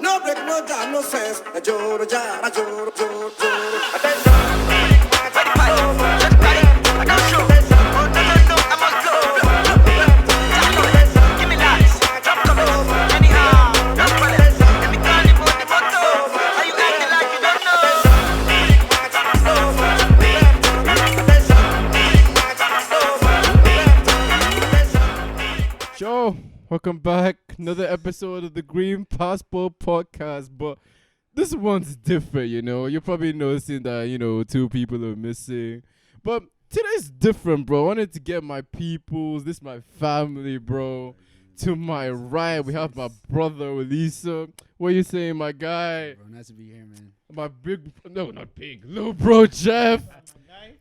No break, no jam, no sense. A joro jar, a joro, joro, joro. Attention. Joe, welcome back. Another episode of the Green Passport Podcast, but this one's different, you know. You're probably noticing that, you know, 2 people are missing. But today's different, bro. I wanted to get my peoples, this my family, bro. To my right, we have my brother, Olisa. What are you saying, my guy? Bro, nice to be here, man. My not big, little bro, Jeff.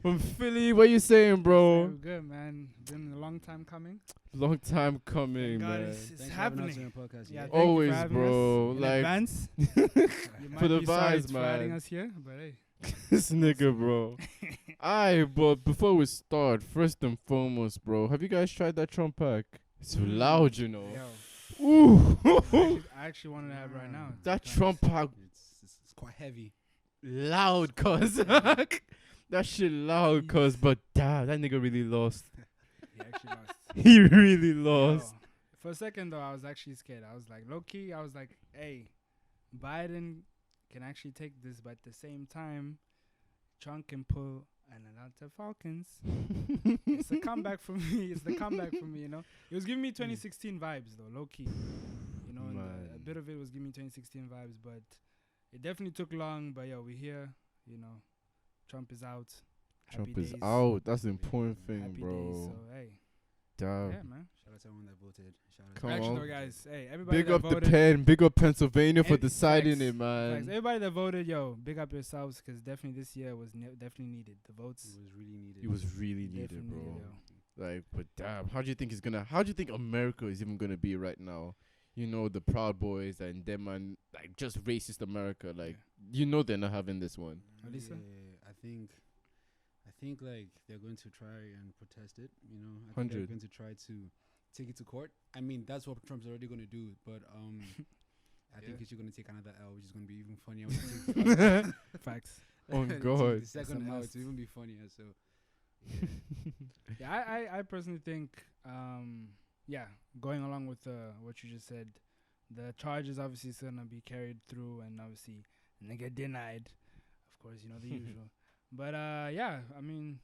From Philly, what you saying, bro? Good, man. Been a long time coming. Long time coming, God, man. it's Thanks for having us on happening. your podcast. Yeah, Yeah. thank you Always, for having bro. us in Like advance. You might for the be sorry vibes, it's Friday man. us here, but hey. This nigga, bro. Alright, but before we start, first and foremost, bro, have you guys tried that Trump pack? It's loud, you know. Yo, Ooh, I actually wanted to have it right now. that Trump pack It's quite heavy. loud, cuz. That shit loud, cuz. But damn, that nigga really lost. He actually lost. He really lost. Yo, for a second, though, I was actually scared. I was like, low-key, I was like, hey, Biden can actually take this, but at the same time, Trump can pull an Atlanta Falcons. It's a comeback for me. It's the comeback for me, you know. It was giving me 2016 vibes, though, low-key. You know, and Man. a bit of it was giving me 2016 vibes, but it definitely took long. But, yo, we're here, you know. Trump is out. Trump Happy is days. out. That's the important thing, Happy bro. days. So, hey, Damn. yeah, man. Shout out to everyone that voted. Shout out Come to Actually, on. though, guys, hey, everybody Big that up voted, the pen. Big up Pennsylvania for Ev- deciding facts, it, man. Thanks. Everybody that voted, yo, big up yourselves, because definitely this year was definitely needed. The votes It was really needed. It was really needed, definitely bro. needed, yo. Like, but damn, how do you think how do you think America is even gonna be right now? You know, the Proud Boys and them and like just racist America. Like, you know they're not having this one. Olisa? Yeah, I think like they're going to try and protest it. You know, I think they're 100. going to try to take it to court. I mean, that's what Trump's already going to do. But I think he's going to take another L, which is going to be even funnier. Facts. Oh, Take God. the second That's a L, must. it's even be funnier. So Yeah, I personally think, yeah, going along with what you just said, the charges obviously is gonna be carried through, and obviously nigga denied, of course, you know the usual. But yeah, I mean,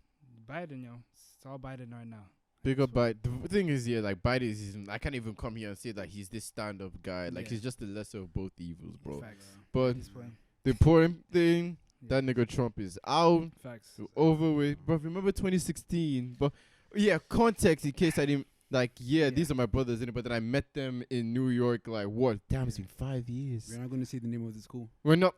Biden, yo, it's all Biden right now. Big up Biden. The thing is, yeah, like Biden is. I can't even come here and say that he's this stand-up guy. Like Yeah. he's just the lesser of both evils, bro. Facts. But At this point, the important thing, yeah. that nigga Trump is out. Facts. Over with. But remember 2016. But yeah, context in case I didn't like. Yeah, Yeah. these are my brothers, innit? But then I met them in New York. Like what? Damn, it's been 5 years. we're not going to say the name of the school. We're not.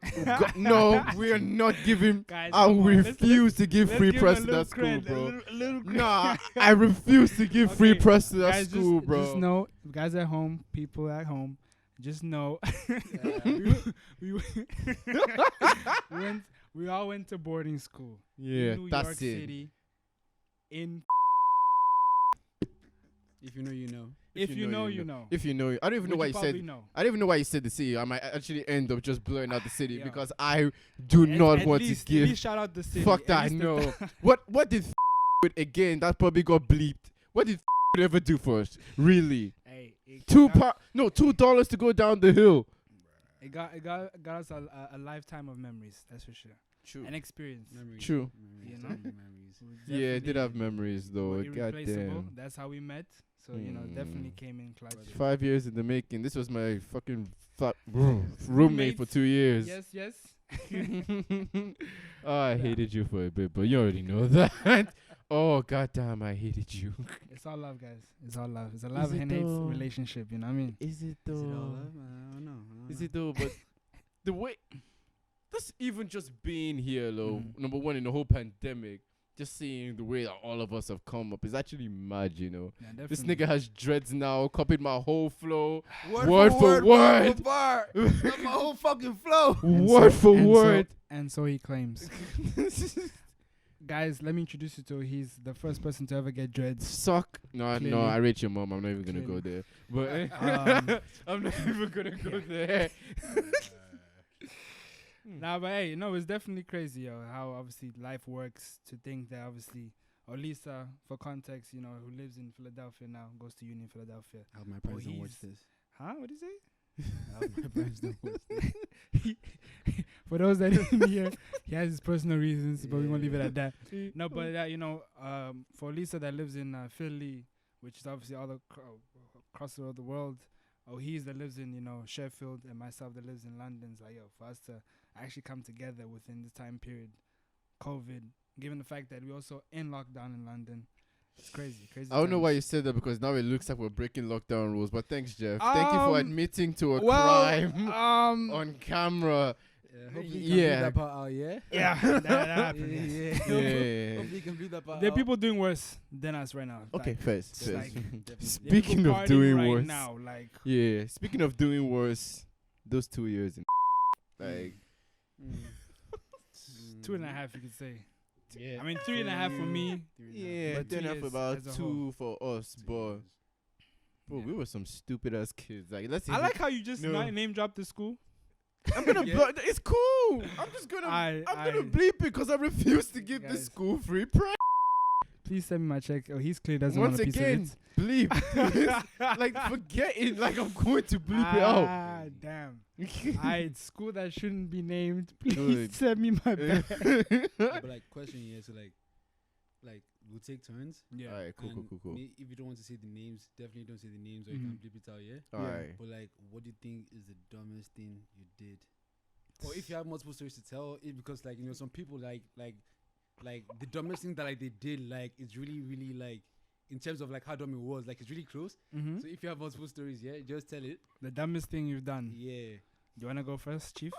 No, we are not giving. Guys, I come on, let's- refuse to give let's free give press him to a that little school, cred, bro. A little cred. Nah, I refuse to give free Okay, press to that guys, school, bro. Just know, guys at home, people at home, just know, we we all went to boarding school. Yeah, in New that's York it. City. In If you know, you know. if you know, you know. If you know, I don't even know Which why you you probably said. know. I don't even know why you said the city. I might actually end up just blowing out the city Yeah. because I do not want to At give. least shout out the city. Fuck At that, I least the know. What did with again? That probably got bleeped. What did ever do for us? Really? Hey, it $2 to go down the hill. got us a lifetime of memories. That's for sure. True. An experience. Memories. True. Memories, You know? memories. We Yeah, it did definitely have memories though. were God irreplaceable. damn. That's how we met. So you know, definitely came in clutch. 5 years in the making. This was my fucking roommate for 2 years. Yes, yes. Oh, I Yeah. hated you for a bit, but you already know that. Oh, goddamn, I hated you. It's all love, guys. It's all love. It's a Is love it and hate though? relationship. You know what I mean? Is it though? Is it all love? I don't know. Is it though? But the way, that's even just being here, though. Mhm. Number one, in the whole pandemic, just seeing the way that all of us have come up is actually mad, you know. Yeah, This definitely. nigga has dreads now, copied my whole flow. Word, Word for for word, word. for bar. That's my whole fucking flow. And Word so- for and word. and so he claims. guys, let me introduce you to. He's the first person to ever get dreads. Suck. No, Clearly. I rate your mom. I'm not even gonna go there. But I'm not even gonna go there. Nah, but hey, no, it's definitely crazy, yo. How obviously life works. To think that obviously Olisa, for context, you know, who lives in Philadelphia now, goes to uni in Philadelphia. I hope my parents don't watch Ohiz. this. Huh? What did you say? I hope my parents don't watch this. For those that didn't hear, he has his personal reasons, but we won't leave it at that. No, but you know, for Lisa that lives in Philly, which is obviously all across the world, Ohiz that lives in, you know, Sheffield, and myself that lives in London, it's like, yo, for us to actually come together within this time period, COVID, given the fact that we're also in lockdown in London, it's crazy. I don't know why you said that, because now it looks like we're breaking lockdown rules. But thanks, Jeff. Thank you for admitting to a crime on camera. Hopefully you can bleed that part out, yeah? Yeah, that happened. Yeah. Hopefully you can bleed that part There are out. people doing worse than us right now. Okay, Like, first. it's like- Speaking people of partying doing right worse. now, like Yeah, speaking of doing worse, those 2 years in like 2.5, you could say. Yeah. I mean, 3.5 for me. yeah, But 2 then years about as a 2 for us, but bro, we were some stupid ass kids. Like, let's. I like how you just No. name dropped the school. I'm gonna. Yeah. It's cool. I'm just gonna. I'm gonna bleep it because I refuse to give this Guys. school free press. Please send me my check. Oh, he's clear doesn't Once want a piece again, of it. bleep. Like, forget it. Like, I'm going to bleep it out. Ah, damn. Alright, school that shouldn't be named. Please Good. send me my bag. But like, question here, so like we'll take turns. Yeah. All right, cool. And if you don't want to say the names, definitely don't say the names, or you can bleep it out, yeah? All right. But like, what do you think is the dumbest thing you did? Or if you have multiple stories to tell, because like, you know, some people like the dumbest thing that like they did, like, it's really like, in terms of like how dumb it was, like, it's really close. Mm-hmm. So if you have multiple stories, yeah, just tell it. The dumbest thing you've done. Yeah. You wanna go first, Chief?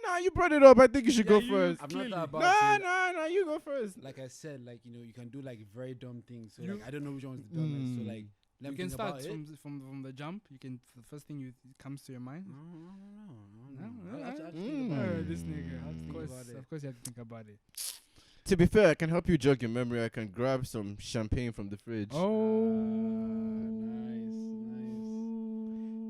Nah, you brought it up. I think you should Yeah, go you- first. I'm not that about Nah, you go first. Like I said, like, you know, you can do like very dumb things. So You- like, I don't know which one's the dumbest. So like, let You me can think start about it. from the jump. You can the first thing comes to your mind. No. No? I'll have to think Mm. about it. This nigga. I'll have to Of think course, about it. of course, you have to think about it. To be fair, I can help you jog your memory. I can grab some champagne from the fridge. Nice.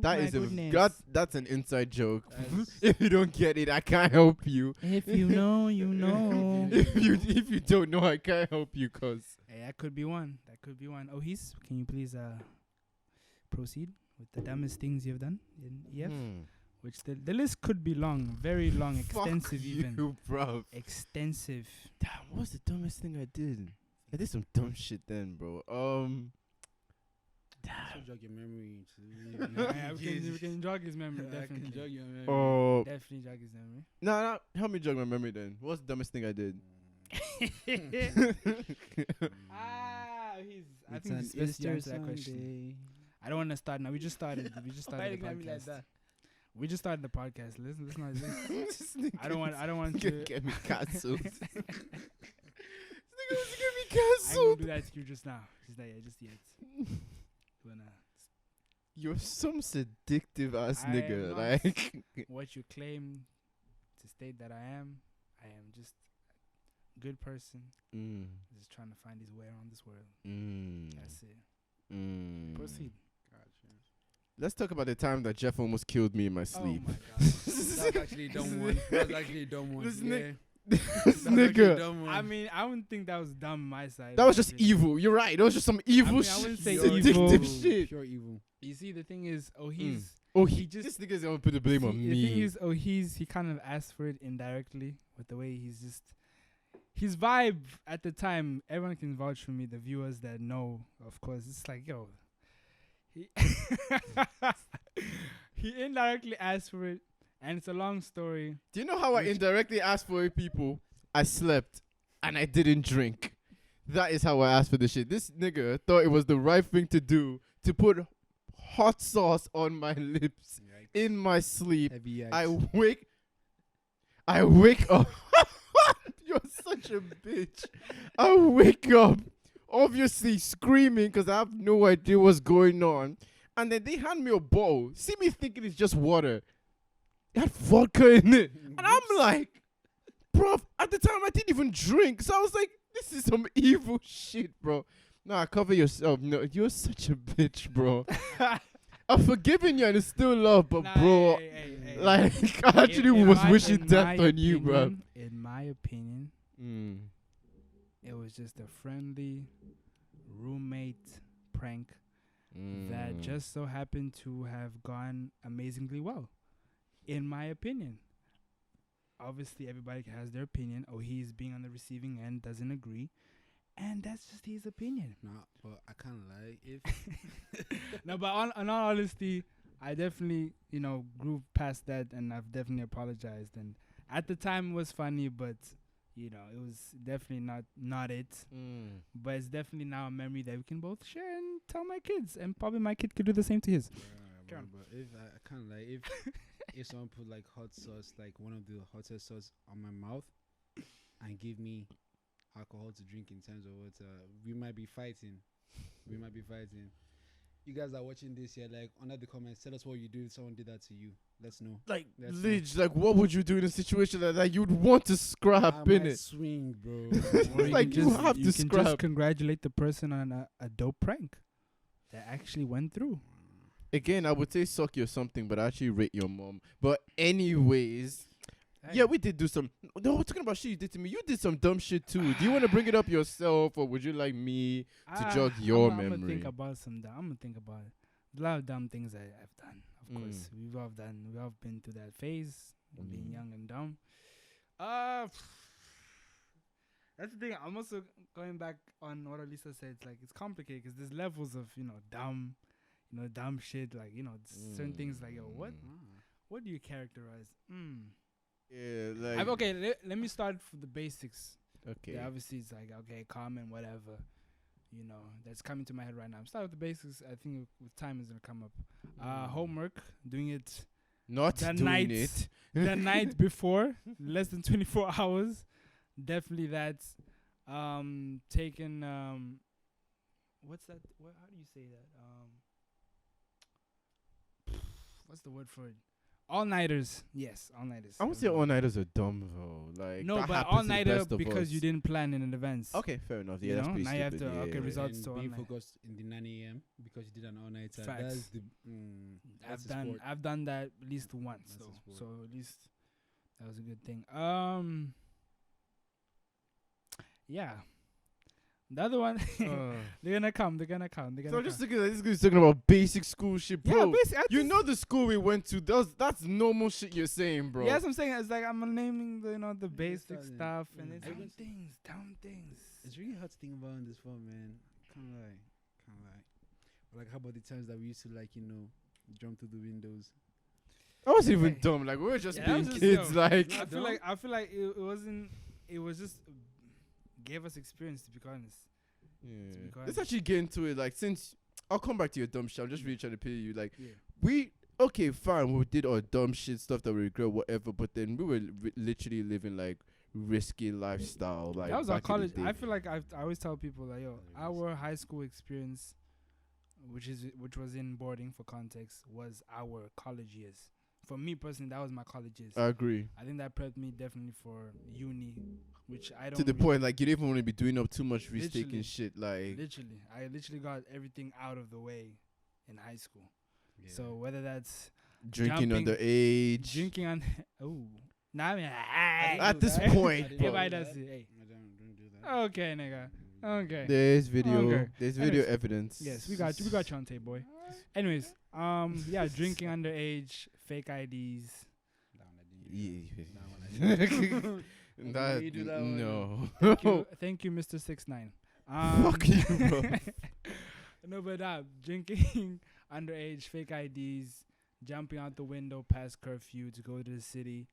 That my is goodness. that's an inside joke. That's- If you don't get it, I can't help you. If you know, you know. if you don't know, I can't help you, cause Hey, that could be one. Ohiz, can you please proceed with the dumbest things you've done in EF? Which the list could be long, very long, extensive even. you, bro. Extensive. Damn, what was the dumbest thing I did? I did some dumb shit then, bro. Should jog your memory. Yeah, we can jog his memory, I can definitely. jog your memory. Oh, Definitely jog his memory. nah, help me jog my memory then. What's the dumbest thing I did? I think it's best you answer that question. I don't want to start now. We just started. We just started the podcast. We just started the podcast. Let's not. I don't want to. Get me cancelled. This nigga was to get me I ain't gonna cancelled. do that to you just now. Just yet. You're some seductive ass I am nigga. not. Like, What you claim to state that I am just a good person. Just trying to find his way around this world. That's it. Proceed. Let's talk about the time that Jeff almost killed me in my sleep. Oh my god. That's actually a dumb one. That's actually a dumb one. This Yeah. nigga- That's This actually a nigga. dumb one. I mean, I wouldn't think that was dumb on my side. That was just Obviously. evil. You're right. That was just some evil I shit. wouldn't say Pure evil. Addictive shit. Pure evil. You see, the thing is, he's Oh, he just- this nigga's gonna put the blame on The thing me. is, he kind of asked for it indirectly with the way he's just his vibe at the time. Everyone can vouch for me. The viewers that know, of course, it's like, yo, he he indirectly asked for it, and it's a long story. Do you know how I indirectly asked for it, people? I slept and I didn't drink. That is how I asked for the shit. This nigga thought it was the right thing to do to put hot sauce on my lips in my sleep. Heavy I wake up. You're such a bitch. I wake up, obviously screaming because I have no idea what's going on. And then they hand me a bottle. See me thinking it's just water. It had vodka in it. And I'm like, bro, at the time I didn't even drink. So I was like, this is some evil shit, bro. Nah, cover yourself. No, you're such a bitch, bro. I'm forgiving you and it's still love, but Nah, bro, hey. like, I actually was wishing in death my on you, bro. opinion- In my opinion, it was just a friendly roommate prank that just so happened to have gone amazingly well. In my opinion. Obviously, everybody has their opinion. Ohiz being on the receiving end doesn't agree. And that's just his opinion. Nah, but I can't lie. If No, but on all honesty, I definitely, grew past that, and I've definitely apologized. And at the time, it was funny, but it was definitely not it. But it's definitely now a memory that we can both share and tell my kids, and probably my kid could do the same to his. bro, but if I can't lie, if someone put like hot sauce, like one of the hottest sauce on my mouth, and give me alcohol to drink in terms of water, we might be fighting. You guys are watching this here, like under the comments, tell us what you do if someone did that to you. Let's know. Like, Let's Lidge, like, what would you do in a situation like that? You'd want to scrap, I in might it. swing, bro. Or Like, you have to you can scrap. just congratulate the person on a dope prank that actually went through. Again, I would say suck you or something, but I actually rate your mom. But anyways, yeah, we did do some. No, we're talking about shit you did to me. You did some dumb shit too. Do you want to bring it up yourself, or would you like me to jog your memory? I'm gonna think about I'm gonna think about it. A lot of dumb things I've done. Of course, we've all been through that phase of being young and dumb. That's the thing. I'm also going back on what Olisa said. It's like it's complicated because there's levels of dumb, dumb shit. Like certain things like what do you characterize? Yeah, like Okay, let me start from the basics. okay. Yeah, obviously it's like common whatever. That's coming to my head right now. Start with the basics. I think with time is gonna come up. Homework, doing it Not the doing night, it. the night before, less than 24 hours. Definitely that. Taking what's that? How do you say that? What's the word for it? All-nighters. Yes, all-nighters. I would say all-nighters are dumb though. Like No, that but happens to the all-nighter best of because us. you didn't plan in advance. Okay, fair enough. You Yeah, that's know, pretty now you have stupid. to- yeah, okay, yeah, results to being all night. focused in the 9 a.m. because you did an all-nighter. Facts. That's the I've done that at least once That's a though. sport. So at least that was a good thing. Yeah. The other one, they're gonna come. So I'm just thinking that this guy's talking about basic school shit, bro. Yeah, basically. You know the school we went to. That's normal shit you're saying, bro. Yes, I'm saying it's like I'm naming the basic starting. stuff and it's Everyone's- dumb things. It's really hard to think about in this form, man. Can't lie. But like, how about the times that we used to jump through the windows? I wasn't even Hey. dumb. Like we were just Yeah, I being was just kids. dumb. Like I feel like it wasn't. It was just gave us experience, to be honest. yeah. Let's actually get into it. Like since I'll come back to your dumb shit. I'm just really trying to pay you. Like Yeah. okay, fine. We did our dumb shit stuff that we regret, whatever. But then we were literally living like risky lifestyle. Like That was our back in the college. day. I feel like I always tell people like, our high school experience, which was in boarding for context, was our college years. For me personally, that was my college years. I agree. I think that prepped me definitely for uni, which I don't. To the point, like you didn't even want to be doing up too much risk Literally. taking shit. Like I literally got everything out of the way in high school. Yeah. So whether that's drinking jumping- underage. drinking on, nah, I mean, At this point, everybody bro. does it. Hey, I don't do that. okay, nigga, okay. There's video. Okay. There's video Anyways. evidence. Yes, we got you on tape, boy. Anyways, yeah, drinking underage, fake IDs. Yeah. That You do that one. no. Thank you, Mr. 69. Fuck you, bro. No, but drinking underage, fake IDs, jumping out the window past curfew to go to the city.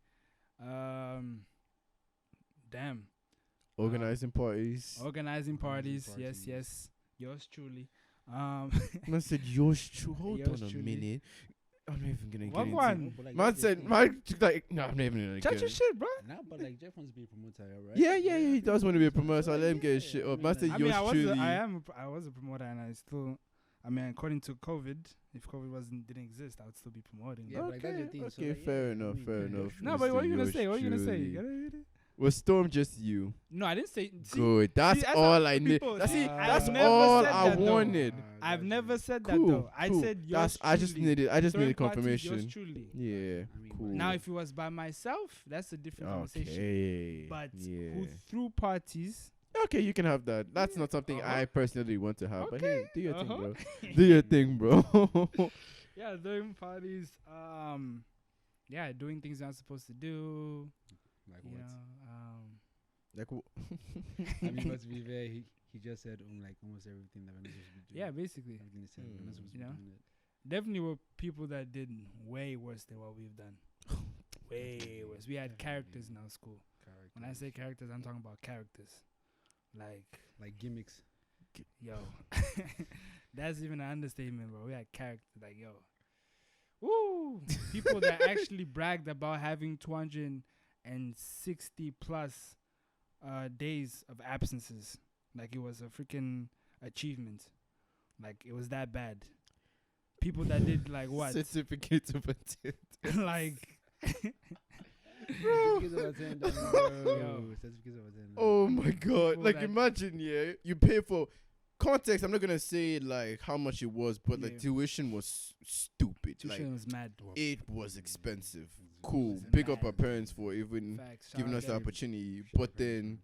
Damn. Organizing parties. Organizing parties. parties. Yes. Yours truly. Man said yours true. Hold Yours on a truly. minute. I'm not even gonna What get one? into But, like, Man Jeff said, wants- man, like, no, I'm not even gonna Chat get your it. shit, bro. Nah, but like Jeff wants to be a promoter, right? Yeah, he does want to be a promoter, so I let him get his Yeah, shit I up. mean, Man said, like- I mean, yours truly. I was a promoter, and I still. I mean, according to COVID, if COVID didn't exist, I would still be promoting. Yeah, but- but like, that's your thing, so, Okay, like, yeah, fair I enough, mean, fair yeah, enough. sure. No, but what are you gonna Yours say? What are you gonna say? truly. You gotta read it. Was Storm just you? No, I didn't say. See, Good. That's that's all how I need. people- That's see, it. I've That's never all said I that, though. wanted. I've never said that Cool. though. I cool. said yours That's. I just truly. needed. I just Third needed party, confirmation. Yours truly. Yeah. I mean, Cool. Now, if it was by myself, that's a different conversation. Okay. But yeah. who threw parties? Okay, you can have that. That's not something Uh-huh. I personally want to have. But hey, Okay, do your thing, uh-huh. bro. Do your thing, bro. Yeah, throwing parties. Yeah, doing things you're not supposed to do. like You what? know, Like, I mean, but to be fair, he just said like almost everything that we're not supposed to be doing. yeah, basically, Everything he said, we're not supposed to You be know? doing it. definitely were people that did way worse than what we've done. Way worse. We had characters in our school. When I say characters, I'm talking about characters. Like gimmicks. Yo, that's even an understatement, bro. We had characters like, yo, woo, people that actually bragged about having 260 plus days of absences. Like it was a freaking achievement. Like it was that bad. People that did like what? certificate of attendance. Like, Certificates of attendance, bro. Yo. Certificates of attendance. Oh my god! People Like that- imagine, yeah, you pay for context. I'm not gonna say like how much it was, but like Yeah. tuition was stupid. tuition was mad. It was expensive. It Cool. was Big up mad. our parents for even Facts. giving Shout us out the them. opportunity. Shout out But parents, then,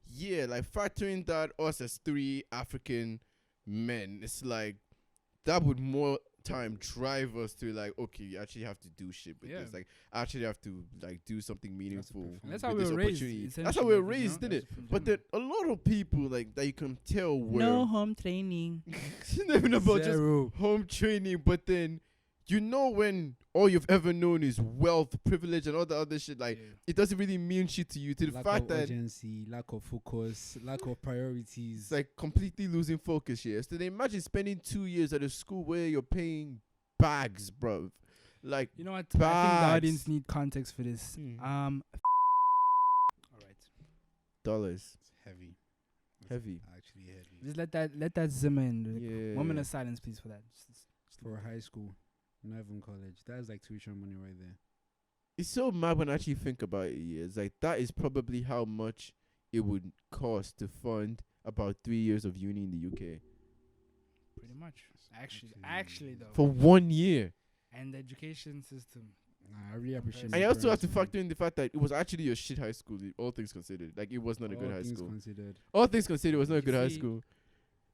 yeah, like factoring that us as 3 African men, it's like that would more time drive us to like, okay, you actually have to do shit with Yeah. this. Like, actually have to like do something meaningful. perform. That's with how we this were raised. opportunity. That's how essentially, we were like, you raised, know? didn't it? That's But then a lot of people like that you can tell were home training. it's not even about just Zero. home training, but then you know when all you've ever known is wealth, privilege, and all the other shit, like it doesn't really mean shit to you. To the Lack fact of that urgency, lack of focus, lack of priorities. it's like completely losing focus here. So then imagine spending 2 years at a school where you're paying bags, bro. Like You know what? I think the Bags. audience need context for this. All right. dollars, It's heavy. It's heavy. Actually heavy. Just let that simmer in. Like, Yeah. 1 minute of silence, please, for that. Just For high school, not even college. That's like tuition money right there. It's so mad when I actually think about it. Yeah. It's like that is probably how much it would cost to fund about 3 years of uni in the UK pretty much. Actually, though. for 1 year. And the education system. Nah, I really appreciate. And my you also have to parents, man. factor in the fact that it was actually a shit high school, all things considered. Like, it was not a good All high things school. considered. All things considered, it was not a You good high see, school.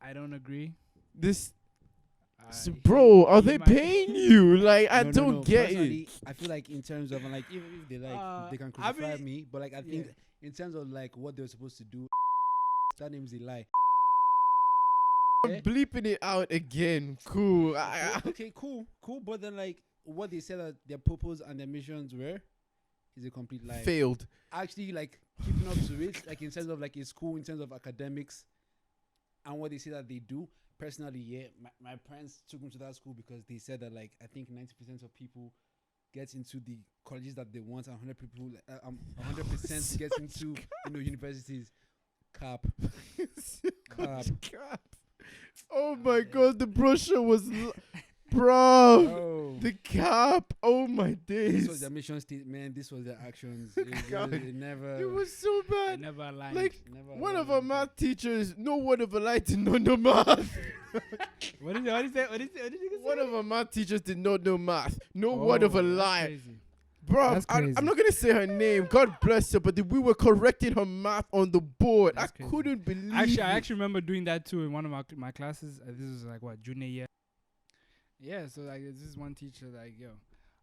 I don't agree. This, He- bro, are he they might- paying you? Like, I No, don't get it. Personally, I feel like in terms of like if they like they can I crucify mean, me, but like I think yeah. in terms of like what they were supposed to do, that name's a lie. I'm bleeping it out again. Cool. Okay, cool. But then like what they said that their purpose and their missions were is a complete lie. Failed. Actually, like keeping up to it, like in terms of like a school, in terms of academics, and what they say that they do. Personally, yeah, my parents took me to that school because they said that like I think 90% of people get into the colleges that they want, and 100% gets into universities. Cap. Crap. Oh my god, the brochure was, bro. Oh. The cap. Oh my This was days. their mission statement. This was their actions. It never. It was so I bad. never aligned. Like, never one of our aligned. math teachers, no word of a lie to know no math. what did you say? One of our math teachers did not know math. No word of a lie. Crazy. Bro, That's I'm crazy. not going to say her name. God bless her. But we were correcting her math on the board. That's I crazy. couldn't believe I it. actually remember doing that too in one of my classes. This was like what, junior year. Yeah, so like this is one teacher like, yo,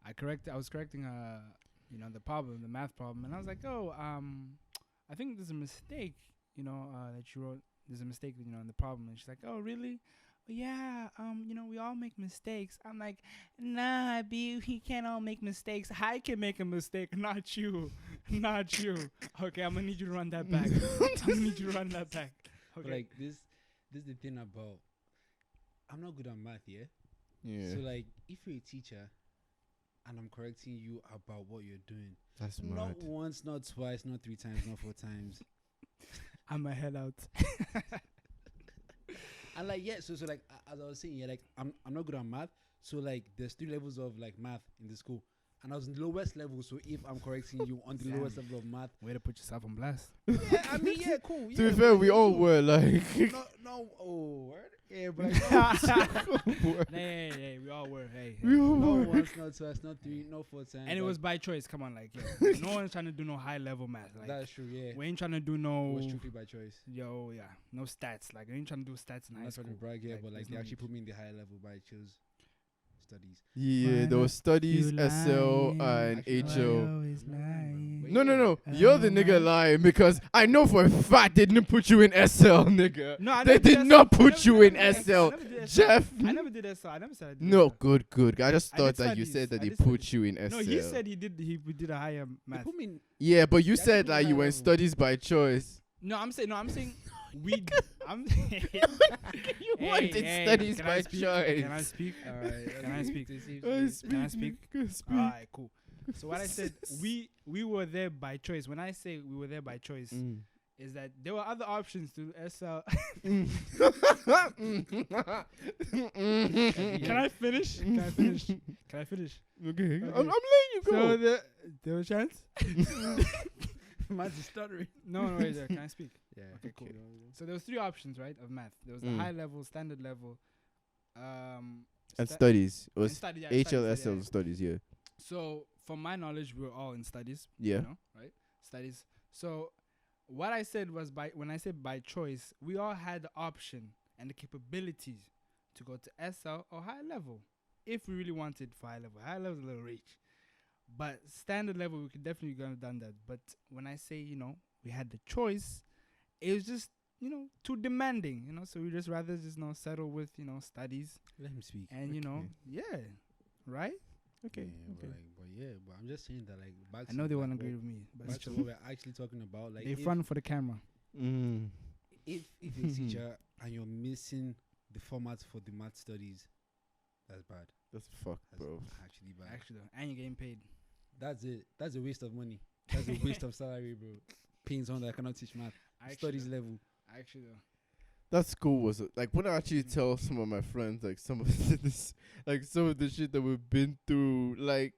I was correcting the math problem, and I was like, oh, I think there's a mistake, that you wrote. There's a mistake, in the problem, and she's like, oh, really? Yeah, we all make mistakes. I'm like, nah, B, we can't all make mistakes. I can make a mistake, not you. Not you. Okay, I'm gonna need you to run that back. I'm gonna need you to run that back. But Okay. like this is the thing about. I'm not good at math, yeah. Yeah, So like, if you're a teacher, and I'm correcting you about what you're doing, that's mad. not once, not twice, not 3 times, not 4 times, I'm a head out. and like yeah, so like as I was saying, yeah, like I'm not good at math, so like there's 3 levels of like math in the school, and I was in the lowest level. So if I'm correcting you on the lowest level of math, Way to put yourself on blast. yeah, I mean, yeah, cool. To be fair, we all were like. Word. Yeah, but Hey, we all were. Hey. We all no were. once, not twice, not three, no four times. And it was by choice. Come on, like, yo. No one's trying to do no high level math. Like, that's true. Yeah, we ain't trying to do it no. was strictly by choice. Yo, yeah, no stats. Like, we ain't trying to do stats in I'm high not school. trying to brag here, Like, but like there's they no actually need. put me in the high level by choose studies. Yeah, there was studies, You SL, lying. and Actually, HO. Wait, No. Oh, You're the nigga lying because I know for a fact they didn't put you in SL, nigga. No, I They never did SL. not I put never- you I in never did SL. I never did SL. Jeff. I never did SL. I never said I did No, SL. good. I just I thought did that you studies. said that I they did put studies. you in SL. No, he said he did a higher They math. put me in. Yeah, but you They actually said put me like in you high were in level. studies by choice. No, I'm saying we. I'm. You weren't in studies can by I speak? choice. Can I speak? Alright, Can I speak? Can I speak? Speak. Alright, cool. So what I said, we were there by choice. When I say we were there by choice, Mm. is that there were other options to SL. Can I finish? Can I finish? Can I finish? Okay. Okay. I'm letting you go. So there was a chance. Man's stuttering. No, wait there. Can I speak? Yeah. Okay, cool. So there was 3 options, right, of math. There was the Mm. high level, standard level, And studies. It and was study, yeah, HLSL studies, yeah. studies, yeah. So from my knowledge, we were all in studies. Yeah. You know, right? Studies. So what I said was when I said by choice, we all had the option and the capabilities to go to SL or high level if we really wanted for high level. High level is a little reach. But standard level, we could definitely have done that. But when I say, we had the choice, it was just, too demanding, so we just rather just, settle with, studies. Let him speak. And, yeah, right? Okay. Yeah, but I'm just saying that like back I know to, they like, won't what- agree with me. But Back it's to true. what we're actually talking about, like They if, front for the camera. Mm. if you're a teacher and you're missing the format for the math studies, that's bad. That's fucked, That's bro. actually bad. Actually, and you're getting paid. That's it. That's a waste of money. That's a waste of salary, bro. Paying someone that cannot teach math. Studies level. Actually, though. That school was like when I actually tell some of my friends like some of this, like some of the shit that we've been through, like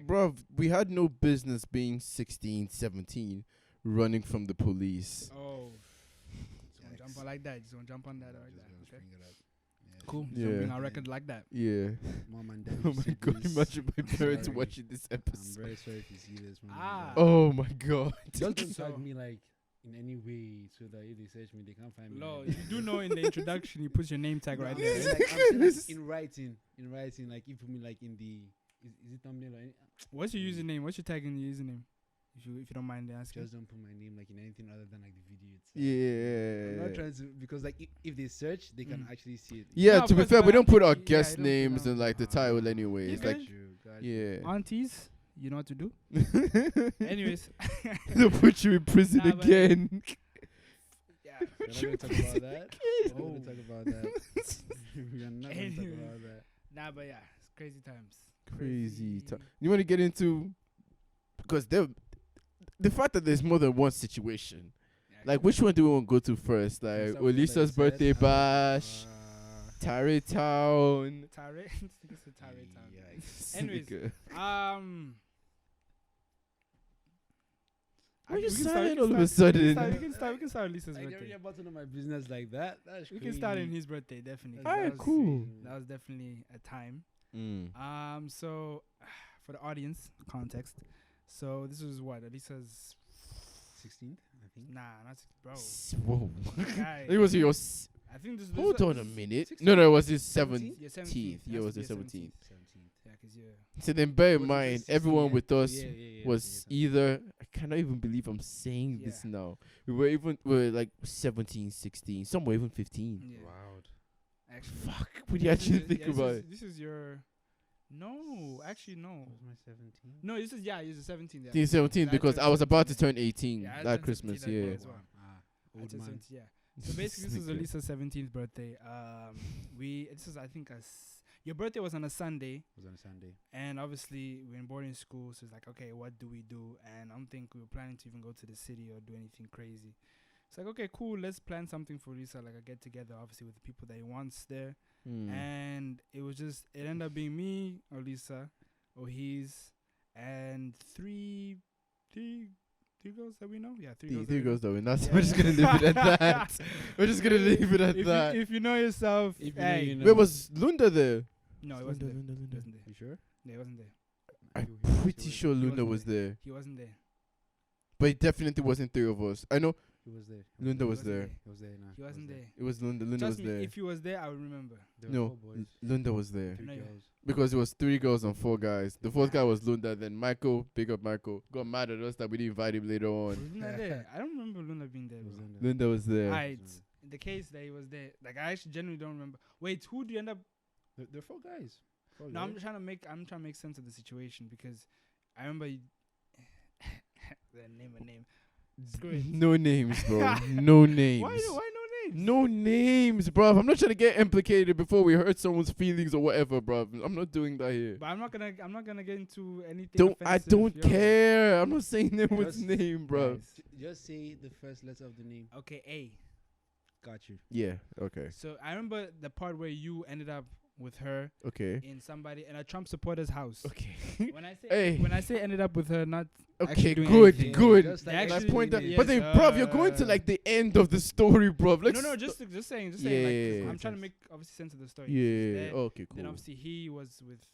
bruv, we had no business being 16, 17, running from the police. Oh. Just want to jump on like that. Just want to jump on that like Just that. gonna Okay. bring it up. Yeah. Cool. Yeah. So bring our record like that. Yeah. Mom and dad. Oh if you my see god, this, imagine my parents sorry. watching this I'm episode. very sorry if you see this. Mom and Ah. dad. Oh my god. Just don't So- tag me like in any way so that if they search me, they can't find me. No, like you that. do know in the introduction he puts your name tag right No, there. I'm right? saying, like, I'm saying, like, in writing, like if you put me like in the is it thumbnail or any, What's your username? What's your tag in your username? If you don't mind asking. just don't put my name like in anything other than like the video itself. I'm not Yeah. trying to because like if they search, they can Mm. actually see it. Yeah, No, to be but- fair, we but don't put our yeah, guest I don't put names down- and like the title anyways. You Like, good? yeah. Aunties, you know what to do. Anyways. They'll put you in prison Nah, but- again. Yeah. We're not gonna talk about that. We're not Oh. gonna talk about that. We're not gonna talk about that. Nah, but yeah, it's crazy times. Crazy. You want to get into because the fact that there's more than one situation. Yeah, Like, which one do we want to go to first? Like, Start with what Olisa's I said. birthday bash, Tarry Town. Tare. This is Tare Town. Yikes. Anyways, Nigga. Why I- you we can start- silent we all can of a start- sudden? We can start Lisa's Like you're birthday. about to know my business like that. That's We crazy. can start in his birthday, definitely. That's Alright, That was- cool. That was definitely a time. Mm. So for the audience context, so this was what Elisa's 16th, I think. not bro. Whoa. Guy, It was your. I think this. Hold this on a this- minute. 16th? No, it was his 17th? 17th. Yeah, 17th. Yeah, it Has was to the be a 17th. 17th. Yeah, because you're. So then bear in Was it mind, 16th, everyone yeah? with us Yeah, was yeah, either. I cannot even believe I'm saying this Yeah. now. We were like 17, 16, some were even 15. Yeah. Wow. Actually, Fuck, when you actually this think is- about it. This is your. No, actually no. Was my 17th? No, this is the 17th. Yeah. 17, because I was about to turn 18 Yeah, I that turned Christmas, 17 that yeah. day as well. Old I turned man. 17, yeah. So basically, this was Nigga. Elisa's 17th birthday. This is I think your birthday was on a Sunday, Was on a Sunday. and obviously we're in boarding school, so it's like, okay, what do we do? And I'm thinking we were planning to even go to the city or do anything crazy. It's like, okay, cool, let's plan something for Lisa, like a get together, obviously with the people that he wants there. Mm. And it ended up being me, Olisa, Ohiz, and three girls that we know. Yeah, three Three girls. girls though, and that's Yeah. we're just gonna leave it at that. We're just gonna leave it at If that. if you know yourself, If you know, hey. you know. Where was Lunda there? No, he wasn't there. Lunda. He wasn't there. You sure? Yeah, he wasn't there. I'm pretty sure He Lunda wasn't was there, He wasn't there. but it definitely wasn't three of us. I know He was there. Lunda was wasn't there. He was there. Nah, He wasn't there. It was Lunda. Lunda Trust was me, there. if he was there, I would remember. There were No, 4 boys, Lunda was there 3 No, yeah. girls. because it was 3 girls and 4 guys. The 4th guy was Lunda. Then Michael, big up Michael, got mad at us that we didn't invite him later Was on. Luna there? I don't remember Luna being there. He was Bro. in there. Lunda was there. Alright, in the case that he was there, like I actually genuinely don't remember. Wait, who do you end up? There are 4 guys. 4 No, I'm guys. trying to make sense of the situation because I remember. The name. Screw it. No names, bro. No names. Why no names? No names, bruv. I'm not trying to get implicated before we hurt someone's feelings or whatever, bruv. I'm not doing that here. But I'm not gonna get into anything. I offensive, don't yo. care. I'm not saying anyone's Just- name, bruv. Guys. Just say the first letter of the name. Okay, A. Got you. Yeah. Okay. So I remember the part where you ended up with her Okay. in somebody in a Trump supporter's house. Okay. When I say ended up with her, not Okay. actually doing Good. anything. Good. Just They like actually Nice point. That, did. but then, Yes, bruv, you're going to like the end of the story, bruv. Let's No, just saying. Like, 'cause Yeah. I'm trying to make obviously sense of the story. She was Yeah. there. Okay. Then Cool. obviously he was with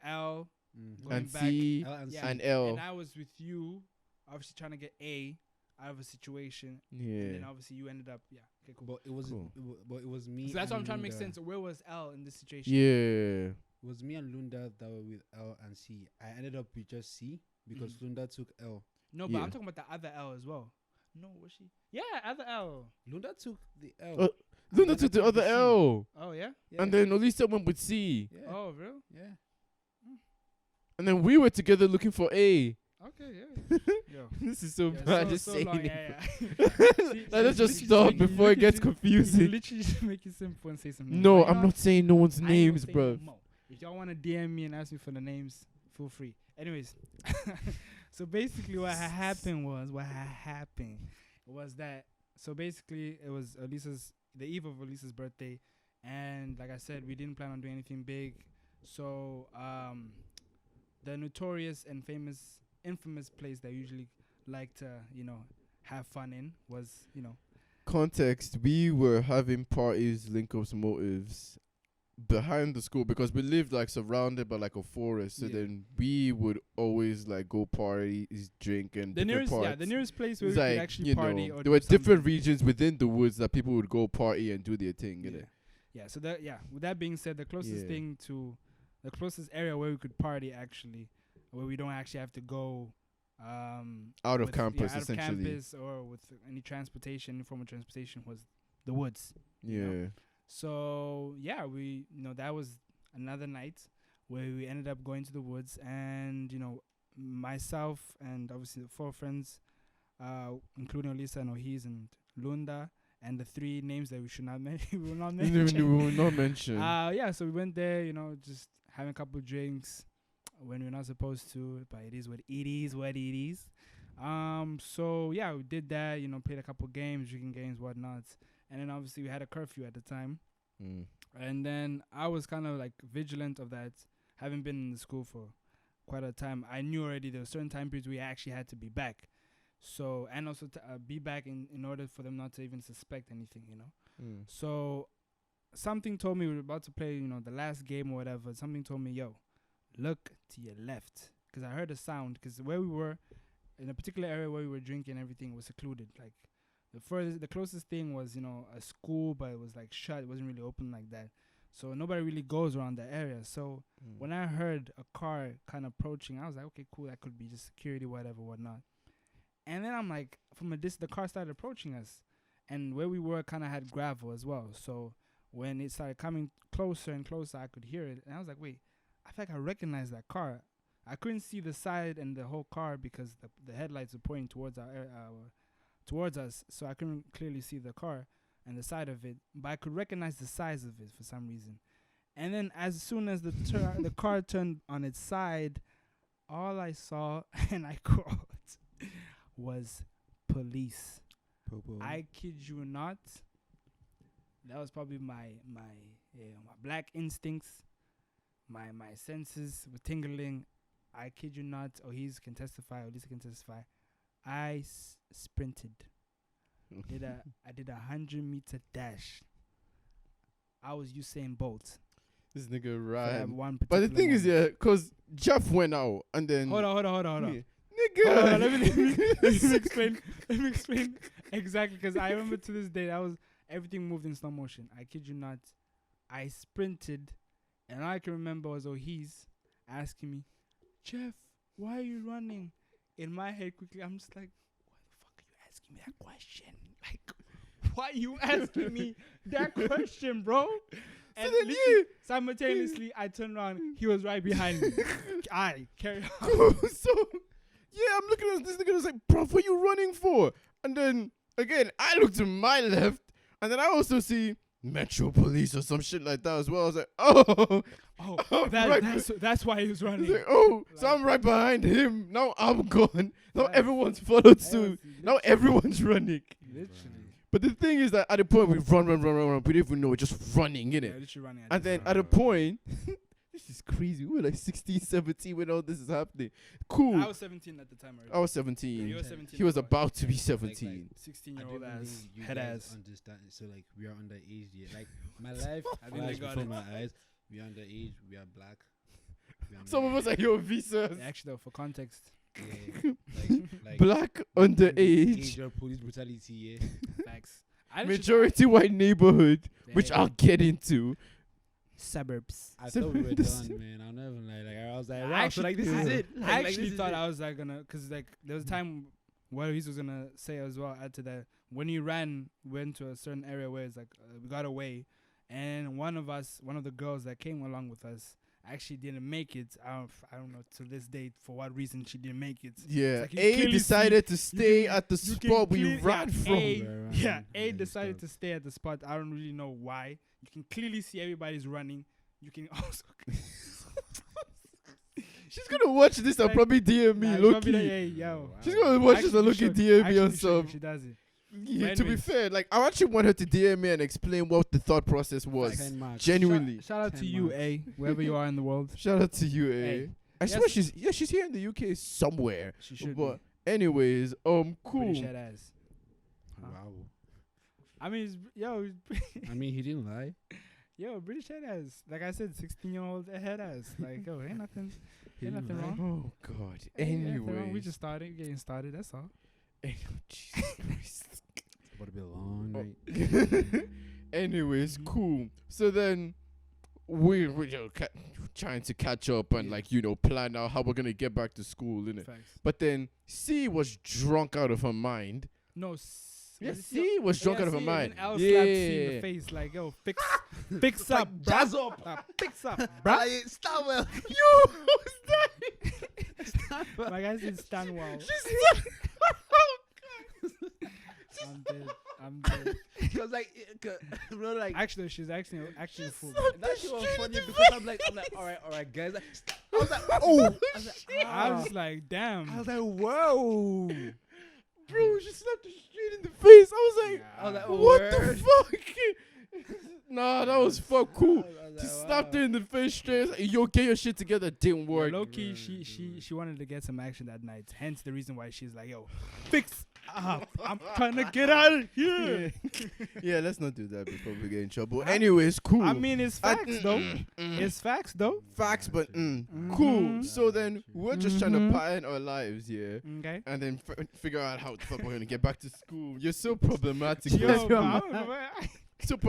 L Mhm. going And back, C L and C. yeah, and L. and I was with you, obviously trying to get A out of a situation, and then Yeah. obviously you ended up, yeah, okay, cool. But it was Cool. but it was me. So that's what I'm and trying to make Lunda. sense. Where was L in this situation? Yeah. It was me and Lunda that were with L and C. I ended up with just C because Mhm. Lunda took L. No, but Yeah. I'm talking about the other L as well. No, was she? Yeah, other L. Lunda took the L. Uh, Lunda And took then the other C. L. Oh yeah. Yeah. And then Olisa went with C. Yeah. Oh real? Yeah. And then we were together looking for A. Okay, yeah. Yo. This is so Yeah, bad. Just so saying long, it. yeah. Like, let's just stop before it gets You confusing. literally just make it simple and say something. No, But you I'm know not saying no one's I ain't gonna names, say bro. no more. If y'all want to DM me and ask me for the names, feel free. Anyways, so basically what had happened was that, so basically it was the eve of Elisa's birthday, and like I said, we didn't plan on doing anything big. So the notorious and infamous place that I usually like to, have fun in was, Context: we were having parties, link-ups, motives behind the school because we lived like surrounded by like a forest. So Yeah. then we would always like go parties, drink, and the different nearest, parts. the nearest place where It's we could like, actually you party. know, Or there were do something. different regions within the woods that people would go party and do their thing. Yeah. innit? Yeah. So with that being said, the closest Yeah. area where we could party actually, where we don't actually have to go Out of with- campus, out of essentially. campus or with any transportation, any form of transportation, was the woods. Yeah. you know? So yeah, we that was another night where we ended up going to the woods, and myself and obviously the 4 friends, including Olisa and Ohiz and Lunda, and the 3 names that we should not mention. We will not we mention. will not mention. Yeah, so we went there, just having a couple drinks when we're not supposed to, but it is what it is. So yeah, we did that, played a couple games, drinking games, whatnot. And then obviously we had a curfew at the time. And then I was kind of like vigilant of that, having been in the school for quite a time. I knew already there were certain time periods we actually had to be back. So, and also to be back in order for them not to even suspect anything, So something told me we were about to play, the last game or whatever. Something told me, yo, look to your left. Because I heard a sound. Because where we were, in a particular area where we were drinking, everything was secluded. Like, the closest thing was, a school, but it was like shut. It wasn't really open like that. So nobody really goes around that area. So when I heard a car kind of approaching, I was like, okay, cool. That could be just security, whatever, whatnot. And then I'm like, from a distance, the car started approaching us. And where we were kind of had gravel as well. So when it started coming closer and closer, I could hear it. And I was like, wait, I feel like I recognize that car. I couldn't see the side and the whole car because the headlights were pointing towards towards us. So I couldn't clearly see the car and the side of it. But I could recognize the size of it for some reason. And then as soon as the car turned on its side, all I saw, and I quote, was police. Popo. I kid you not. That was probably my black instincts. My senses were tingling. I kid you not. Ohiz can testify. Olisa can testify. I sprinted. I did 100-meter dash. I was Usain Bolt. This nigga for that ran. one But the particular thing is, moment. yeah, because Jeff went out and then. Hold on. Yeah. Hold on, Nigga. let me explain exactly, because I remember to this day everything moved in slow motion. I kid you not. I sprinted, and all I can remember was Ohiz asking me, Jeff, why are you running? In my head, quickly, I'm just like, why the fuck are you asking me that question? Like, why are you asking me that question, bro? And then literally, simultaneously, I turned around. He was right behind me. I carry on. So, yeah, I'm looking at this nigga. I was like, bro, what are you running for? And then, again, I look to my left, and then I also see Metro Police or some shit like that as well. I was like, oh. That's why he was I was running. like, oh, so I'm right behind him. Now I'm gone. Now everyone's followed suit. Now everyone's running. Literally. But the thing is that at the point we run. We didn't even know we're just running, innit? Yeah, literally running. And then at a point, this is crazy. We were like 16, 17 when all this is happening. Cool. I was 17 at the time already. I was 17. Yeah, you were 17 He was as well. about to be 17. 16-year-old I ass, you head guys ass. understand. So like we are underage yet. Like my life I think flashed they got before it. my eyes. We are underage. We are black. We are Some of us are your visas. Yeah, actually, though, for context, yeah, like Black age underage. of police brutality. Yeah. facts. I literally- Majority white neighborhood, which Yeah. I'll get into. suburbs. I thought we were This- done, man. I'll never lie. Like I was like, I wow. So like this is actually- it. Like, I like, actually this is thought it. I was like gonna, cause like there was a time where he was gonna say as well. Add to that, when he ran, went to a certain area where it's like we got away, and one of the girls that came along with us actually didn't make it. I don't know to this date for what reason she didn't make it. Yeah. like you A clearly decided to see- stay can- at the you can spot we clearly- ran yeah, from. A, Right, yeah, right, A right, decided stuff. to stay at the spot. I don't really know why. You can clearly see everybody's running. You can also She's gonna watch this and Like, probably DM me, Nah, look. probably like, hey, yo. She's gonna watch this Actually, and look you at should. DM me Actually, on you should some. if she does it. Yeah, But to be anyways. fair, like I actually want her to DM me and explain what the thought process was. 10 marks. Genuinely. Shout out to 10 you, marks. A, wherever you are in the world. Shout out to you, eh? Hey. I Yes. swear she's here in the UK somewhere. She should But be. anyways, cool. British head ass. Wow. I mean, I mean, he didn't lie. British head ass. Like I said, 16-year-old head ass. Like, ain't nothing. He Ain't didn't nothing lie. wrong. Oh God. Ain't nothing wrong. We Anyways. just started, getting started. That's all. Jesus Christ. It's about to be a long night. Anyways, cool. So then we're trying to catch up and Yeah. plan out how we're gonna get back to school, innit? Facts. But then C was drunk out of her mind. No. Yeah, was it C was drunk out of her C, mind. And L Yeah. slapped C in the face like, yo, fix up, jazz bruh. Fix up, Like, bruh. stop well. Yo, who's that? My guy said Stanwell. I'm dead. Cause like, bro, like Actually, she's actually a fool. that shit was funny because I'm like, all right, guys. Like, I was like, oh, I was like, I was like, damn. I was like, whoa. Bro, she slapped her straight in the face. I was like, I was like, what word. the fuck? Nah, that was fuck cool. I was She like, slapped wow. her in the face straight. Like, yo, get your shit together. Didn't work. Low key, she wanted to get some action that night. Hence the reason why she's like, yo, fix up. I'm trying to get out of here. Yeah, let's not do that before we get in trouble. Anyways, cool. I mean, it's facts though. It's It's facts though. facts, but Mhm. cool. So then we're just trying to Mhm. plan our lives, yeah, Okay. and then figure out how the fuck we're gonna get back to school. You're so problematic. Yo, Yes, bro, bro.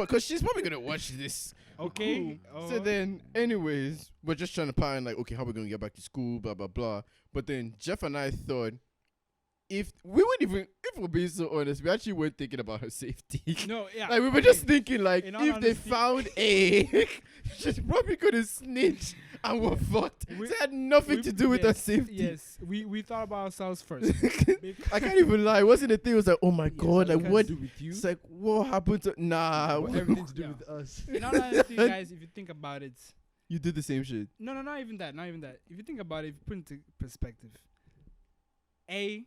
Because she's probably gonna watch this. okay. Cool. So then, anyways, we're just trying to plan like, okay, how we're gonna get back to school, blah blah blah. But then Jeff and I thought, if we're being so honest, we actually weren't thinking about her safety. No, yeah. Like we were just thinking, like In all if they honesty- found A, she's probably gonna snitch and we're fucked. We- So it had nothing to do with her yes, safety. Yes, we thought about ourselves first. I can't even lie. Wasn't the thing? It was like, oh my god, like Nothing what? to do with you. It's like what happened to? Nah, But everything to do Yeah. with us. In all honesty, guys, if you think about it, you did the same shit. no, not even that. If you think about it, if you put into perspective, A,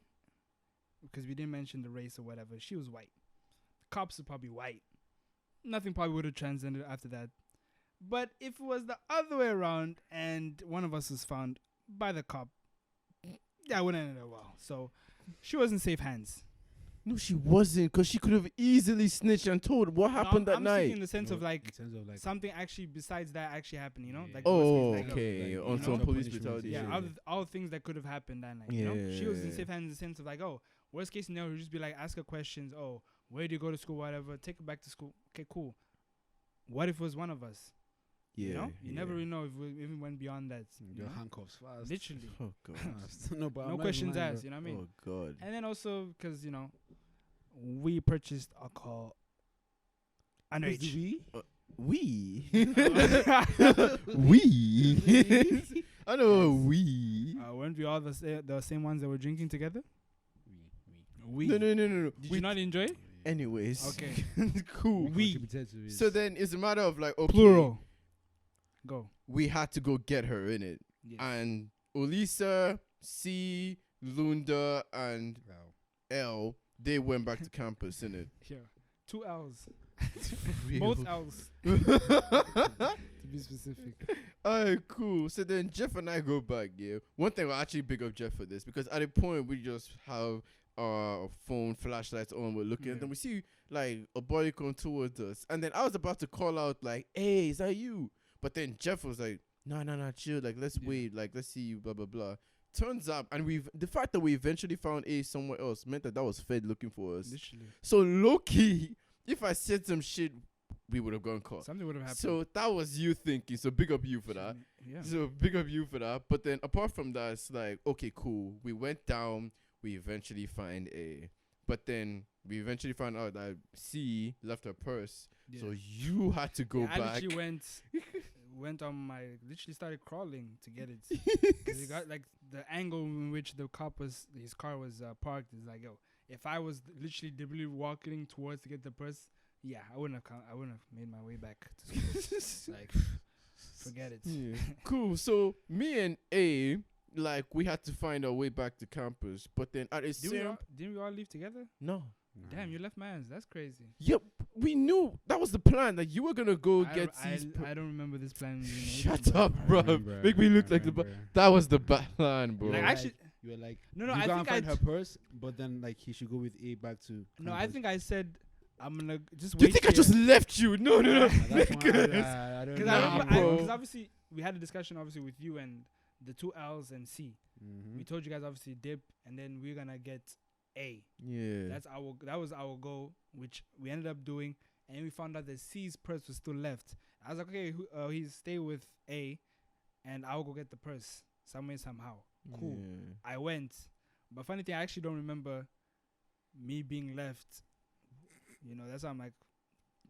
because we didn't mention the race or whatever, she was white. The cops are probably white. Nothing probably would have transcended after that. But if it was the other way around and one of us was found by the cop. That wouldn't end up well. So she was in safe hands. No, she wasn't, because she could have easily snitched and told what happened that I'm night. speaking in the sense of like in terms of like something actually besides that actually happened. You know, Yeah. like Oh, worst case, like, okay. like, On you some know, police punishment, brutality. yeah, yeah. all things that could have happened that night. You know, she was in Yeah. safe hands in the sense of like, oh, worst case scenario, just be like, ask her questions. Oh, where do you go to school? Whatever. Take her back to school. Okay, cool. What if it was one of us? Yeah. You know, you never really know if we even went beyond that. you your know? handcuffs fast. Literally, Oh god. Fast. No, but I'm no not questions even lying, asked. You know what I mean? Oh god. And then also because we purchased alcohol underage. We. We. I know we. Weren't we all the same ones that were drinking together? We. No. Did We- you not enjoy it? Anyways. Okay. Cool. Contributed to it. So then it's a matter of like, okay, Plural. Go. we had to go get her in it, Yes. and Olisa, C, Lunda, and Wow. L, they went back to campus in it. Yeah. 2 L's. Both L's. To be specific. Alright, cool. So then Jeff and I go back, yeah. One thing I'll actually big up Jeff for this, because at a point we just have our phone flashlights on, we're looking, and Yeah. then we see like a body come towards us. And then I was about to call out like, hey, is that you? But then Jeff was like, no, chill, like let's wait, like let's see you, blah blah blah. Turns up, and the fact that we eventually found A somewhere else meant that was Fed looking for us. Literally. So low key, if I said some shit, we would have gone caught. Something would have happened. So that was you thinking. So big up you for that. Yeah. So big up you for that. But then apart from that, it's like, okay, cool. We went down. We eventually find A. But then we eventually found out that C left her purse. Yeah. So you had to go Yeah, I back. literally went on my, literally started crawling to get it. 'Cause it got like the angle in which his car was parked is like, yo, if I was literally deliberately walking towards to get the purse, yeah, I wouldn't have made my way back to school. Like, forget it. Yeah. Cool. So me and A, like, we had to find our way back to campus. But then at the same... Didn't we all leave together? No. Damn, you left my hands. That's crazy. Yep. We knew that was the plan. That you were going to go get C's... I don't remember this plan. Shut up, bro. Make me look like the... That was the plan, bro. Like, actually, You were like, no, you I go think and find her purse, but then like he should go with A back to. No, I campus. think I said I'm gonna just Do wait. you think I just left you? No. That's why Because- I don't Because know. bro. obviously we had a discussion obviously with you and the 2 L's and C. Mhm. We told you guys obviously dip and then we're gonna get A. Yeah. That was our goal, which we ended up doing, and we found out that C's purse was still left. I was like, okay, he's stay with A, and I'll go get the purse some way somehow. Cool. Yeah. I went, but funny thing, I actually don't remember me being left. You know, that's why I'm like.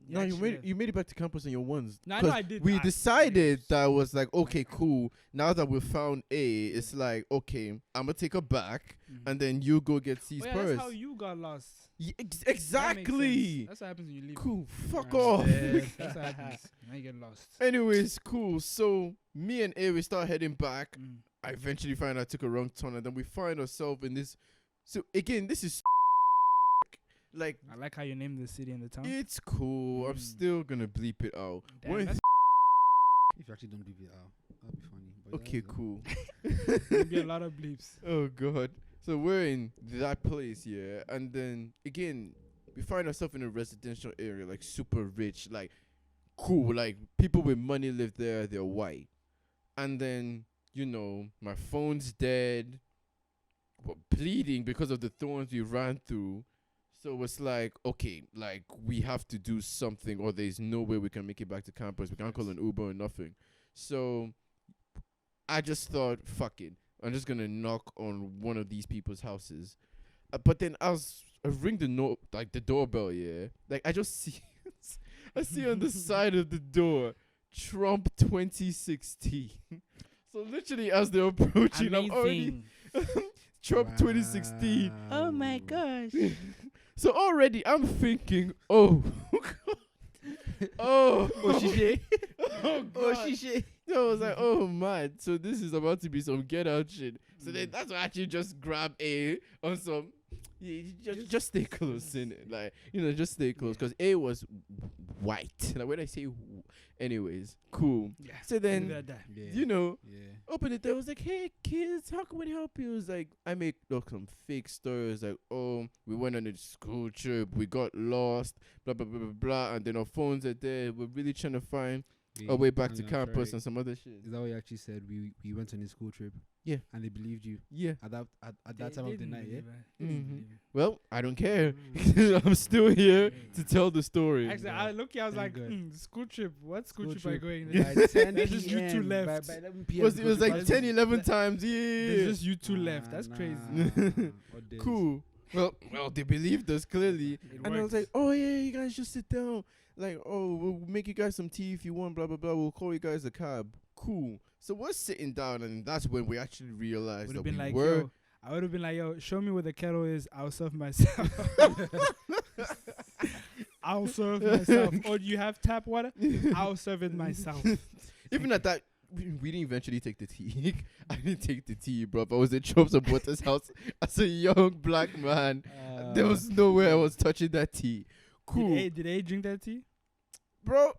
No, you made it back to campus on your ones. No, I know 'Cause I did. We I- decided that was like, okay, cool. Now that we found A, it's like, okay, I'm gonna take her back, Mhm. and then you go get C's Oh, yeah, purse. that's how you got lost. Yeah, That makes exactly. sense. That's what happens when you leave. Cool. Fuck Right. off. That's what happens. Now you get lost. Anyways, cool. So me and A, we start heading back. Mm. I eventually find I took a wrong turn, and then we find ourselves in this. So again, this is like, I like how you named the city and the town. it's cool. I'm Mm. still gonna bleep it out. Damn, When- that's If you actually don't bleep it out, that'd be funny. But okay, yeah, cool. gonna be a lot of bleeps. Oh god. So we're in that place, yeah, and then again we find ourselves in a residential area, like super rich, like cool, like people with money live there, they're white. And then, my phone's dead, but bleeding because of the thorns we ran through. So it's like, okay, like we have to do something, or there's no way we can make it back to campus. We can't call an Uber or nothing. So I just thought, fuck it. I'm just gonna knock on one of these people's houses. But then I ring the doorbell, yeah. Like I just see, I see on the side of the door, Trump 2016. So literally as they're approaching, I'm already Trump 2016. Wow. Oh my gosh. So already I'm thinking, oh, oh, Oshije. oh, God. Oshije. So I was like, oh man, so this is about to be some get out shit. So then that's why I actually just grab A on some, just stay close in it, like just stay close, because A was white. Like when I say, anyways, cool. Yeah. So then, Yeah. open it. I was like, hey kids, how can we help you? It was like, I make some fake stories, like, oh, we went on a school trip, we got lost, blah blah blah blah blah, and then our phones are there. We're really trying to find our way back to campus and some other shit. Is that what you actually said? We went on a school trip. Yeah. And they believed you. Yeah. At that time of the night. Yeah. Well, I don't care. I'm still here to tell the story. Actually, I was like, God. school trip. What school trip are you going? By 10 There's just you two PM, left. By 11 It PM. was like school 10, trip. 11 times. Yeah. There's just you two left. That's crazy. What days? Cool. Well, they believed us clearly. And I was like, oh yeah, you guys just sit down. Like, oh, we'll make you guys some tea if you want, blah, blah, blah. We'll call you guys a cab. Cool. So we're sitting down, and that's when we actually realized that we were. I would have been like, yo, show me where the kettle is. I'll serve myself. I'll serve myself. Or do you have tap water? I'll serve it myself. Even at that, we didn't eventually take the tea. I didn't take the tea, bro. I was at Chops and Butter's house as a young black man. There was no way I was touching that tea. Cool. Did A drink that tea? Bro,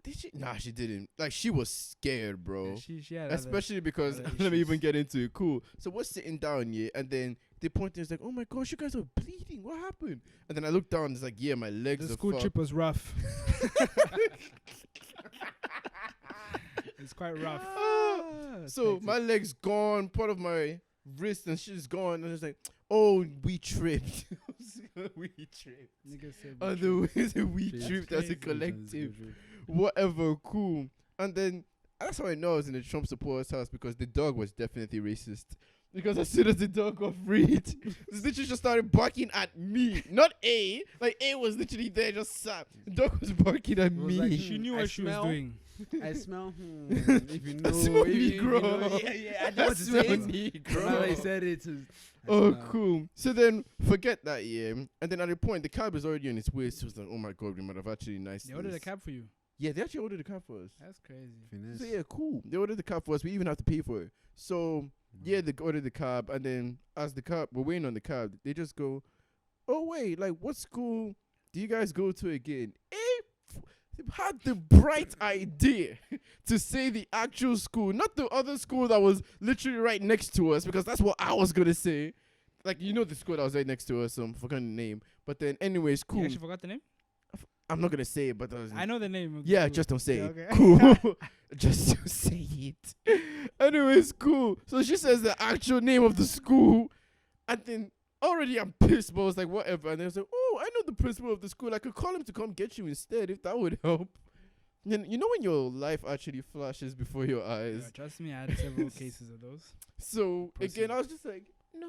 did she? Nah, she didn't. Like, she was scared, bro. Yeah, she had Especially because, other let me issues. even get into it. Cool. So we're sitting down, yeah, and then the point is like, oh my gosh, you guys are bleeding. What happened? And then I look down, it's like, yeah, my legs the are school fucked. trip was rough. It's quite rough. So my leg's gone, part of my wrist and shit's gone, and it's like, oh, we tripped. We tripped. Nigga said Otherwise, we Tripped. tripped as a Crazy. collective. Whatever, cool. And then that's how I know I was in the Trump supporters' house, because the dog was definitely racist. Because as soon as the dog got freed, this literally just started barking at me, not A. Like A was literally there, just sat. The dog was barking at It was me. like, she knew I what she was smell- doing. I smell. If you know, smell if you know, Negro. yeah. I That's know what to say. so Now Negro. I said it. Oh, cool. So then, forget that, yeah. And then at the point, the cab is already on its way. So it's like, oh my God, we might have actually nice. They ordered a cab for you. Yeah, they actually ordered a cab for us. That's crazy. So yeah, cool. They ordered the cab for us. We even have to pay for it. So yeah, they ordered the cab, and then as we're waiting on the cab, they just go, oh wait, like what school do you guys go to again? Had the bright idea to say the actual school, not the other school that was literally right next to us, because that's what I was gonna say. Like, the school that was right next to us, I forgot the name. But then anyways, cool. You actually forgot the name? I'm not gonna say it, but I know the name. yeah, Cool. just don't say Yeah, it. okay. Cool. Just don't say it. Anyways, cool. So she says the actual name of the school, and then already I'm pissed, but I was like, whatever. And then I was like, oh, I know the principal of the school. I could call him to come get you instead if that would help. And you know when your life actually flashes before your eyes. Yeah, trust me, I had several cases of those. So Proceed. again, I was just like, no,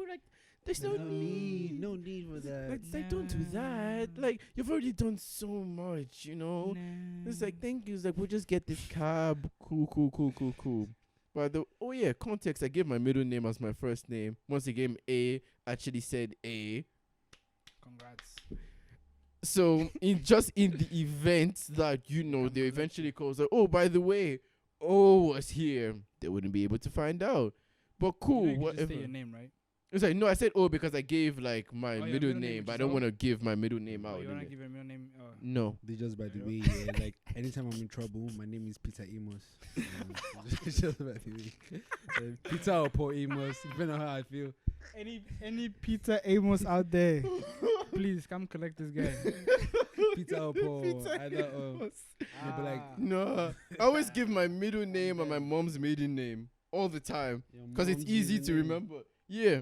like there's no need. No need for that. Like, don't do that. Like, you've already done so much, It's like, thank you. It's like, we'll just get this cab. Cool. But context, I gave my middle name as my first name. Once he gave A, actually said A. Congrats. So, in the event that, they eventually calls like, oh, by the way, O was here, they wouldn't be able to find out. But cool, You can just whatever. say your name, right? It's like, no, I said O because I gave like my Oh, your middle middle name, name, which but I is don't O? want to give my middle name Oh, out. you wanna innit? give him your name? Oh. No. They just by the Yeah. way, like anytime I'm in trouble, my name is Peter Amos. Just by the way, Peter or Paul Amos, depending on how I feel. Any Peter Amos out there, please come collect this guy. Peter or Paul, Peter either or. Yeah, but like No. I always give my middle name and my mom's maiden name all the time your because it's mom's easy middle to name. remember. Yeah.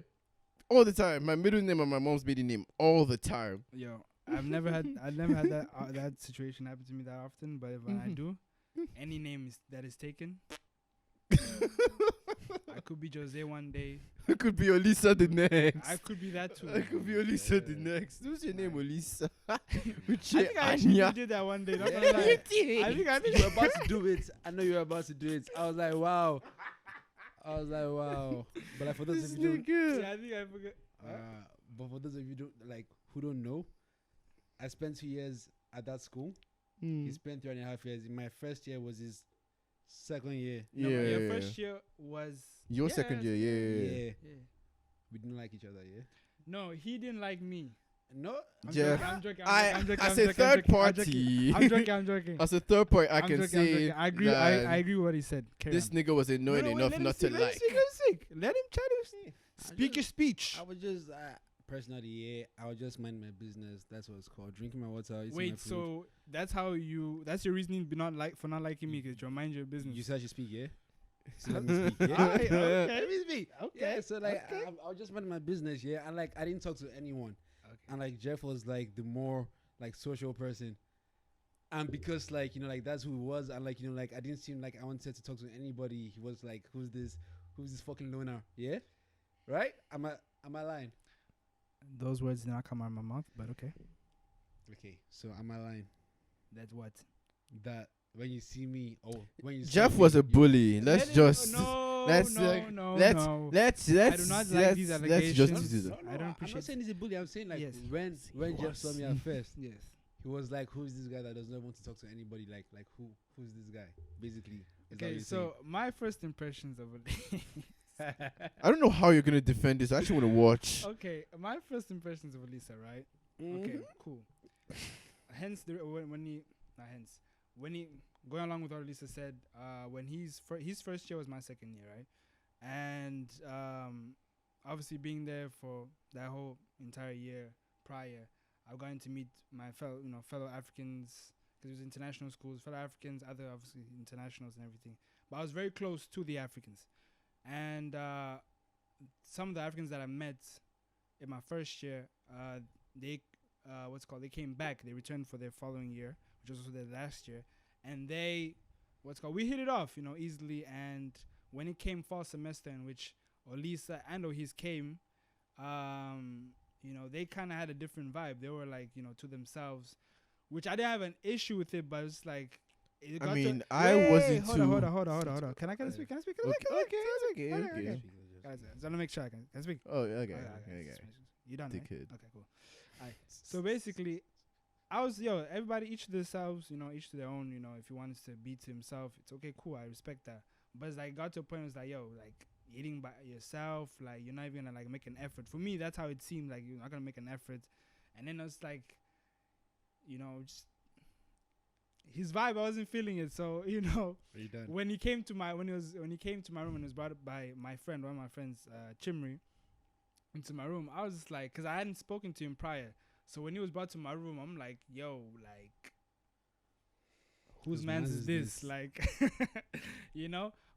All the time. My middle name and my mom's maiden name all the time. Yo, I've never had that situation happen to me that often. But when I do, any name that is taken, I could be Jose one day. I could be Olisa the next. I could be that too. I could be Olisa the next. What's your name, Olisa? Which I think I actually did that one day. Not gonna lie. I think You were about to do it. I know you were about to do it. I was like, wow. But like for those This of you don't, nigga. Yeah, I think I forgot. but for those of you who don't know, I spent 2 years at that school. He spent 3.5 years. In my first year was his second year. No, Yeah. your first year was Your second year, yeah. We didn't like each other, yeah. No, he didn't like me. No, Jeff, I'm joking. as a third party, I'm joking. as a third party, I I'm can joking, say I agree. that I agree with what he said. Carry this on. nigga was annoying No, wait, enough let him not speak, to let him like. speak, let him speak. Let him try to speak your speech. I would just personally, yeah, I would just mind my business. That's what it's called. Drinking my water. Eating my Wait, food. so that's your reasoning for not liking me because you mind your business. You said I should speak, yeah. So let me speak, yeah. Alright, okay. Let me speak. Okay. Yeah, so like Okay. I was just minding my business, yeah, and like I didn't talk to anyone, Okay. and like Jeff was like the more like social person, and because like like that's who he was, and like like I didn't seem like I wanted to talk to anybody. He was like, who's this fucking loner, yeah, right? Am I lying? Those words did not come out of my mouth, but okay. Okay, so am I lying? That's what. That when you see me, when you Jeff see was me, a bully. Let's just no, let's no, like, no, let's no. let's I do not like these let's just allegations. do that. No, I don't I'm appreciate not saying he's a bully. I'm saying like Yes. when Jeff saw me at first, Yes. he was like, "Who's this guy that does not want to talk to anybody? Like who's this guy?" Basically. is that what Okay, you're so my first impressions of saying? I don't know how you're gonna defend this. I actually want to watch. okay, my first impressions of Olisa, right? Okay, Mhm. cool. Hence, when he going along with what Olisa said, when his first year was my second year, right? And obviously being there for that whole entire year prior, I've gotten to meet my fellow Africans because it was international schools, fellow Africans, other obviously internationals and everything. But I was very close to the Africans, and some of the Africans that I met in my first year, they they came back. They returned for their following year, which was also their last year, and they we hit it off, easily. And when it came fall semester, in which Olisa and Ohiz came, they kind of had a different vibe. They were like, to themselves, which I didn't have an issue with it, but it's like. I mean, I wasn't hold too. on. Can I speak? Can I speak? Okay. Guys, I want to make sure I can speak. Oh, okay. You done, right? Dickhead. Okay, cool. Alright. So basically, I was everybody each to themselves, each to their own. If you wanted to be to himself, it's okay, cool. I respect that. But it's like got to a point. It was like, like eating by yourself, like you're not even gonna like make an effort. For me, that's how it seemed. Like you're not gonna make an effort, and then it's like, just his vibe. I wasn't feeling it. So Are you done? when he came to my room and was brought up by my friend, one of my friends, Chimri, into my room, I was just like, because I hadn't spoken to him prior. So when he was brought to my room, I'm like, yo, like, whose man's is this? Like,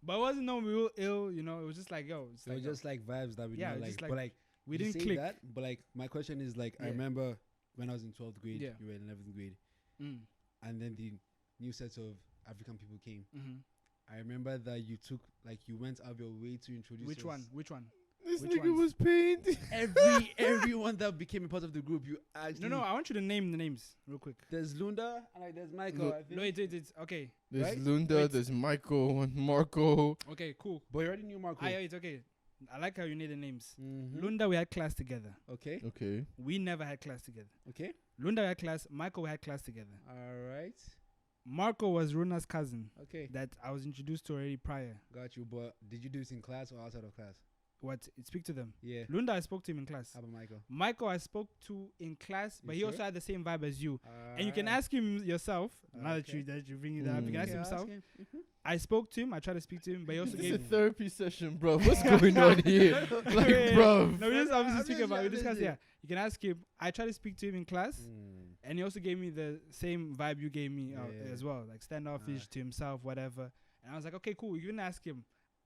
But it wasn't no real ill, it was just like, yo. It was just like vibes that we Yeah, didn't just like. like But like, we you didn't say click. that, but like, my question is like, I Yeah. remember when I was in 12th grade, Yeah. you were in 11th grade, Mm. and then the new set of African people came. Mm-hmm. I remember that you went out of your way to introduce Which us. one? Which one? This Which nigga ones? was pained. Everyone that became a part of the group, you actually. No, I want you to name the names real quick. There's Lunda and like there's Michael. I think. No, it's okay. There's Right? Lunda, Wait. there's Michael, and Marco. Okay, cool. But you already knew Marco. It's okay. I like how you name the names. Mhm. Lunda, we had class together. Okay. Okay. We never had class together. Okay. Lunda had class. Michael, we had class together. All right. Marco was Runa's cousin Okay. that I was introduced to already prior. Got you. But did you do this in class or outside of class? What? Speak to them. Yeah. Lunda, I spoke to him in class. How about Michael? Michael, I spoke to in class, but You he also sure? had the same vibe as you. And you can Alright. ask him yourself. Now Okay. that you bring it up, you can ask Okay, him I'll himself. him. I spoke to him. I tried to speak to him, but he also This is a gave. therapy session, bro. What's going on here? Like, bro. No, we just obviously I'm speak busy, about. We I'm discuss. busy. Yeah, you can ask him. I tried to speak to him in class, Mm. and he also gave me the same vibe you gave me Yeah. as well, like standoffish to himself, whatever. And I was like, okay, cool. You can ask him.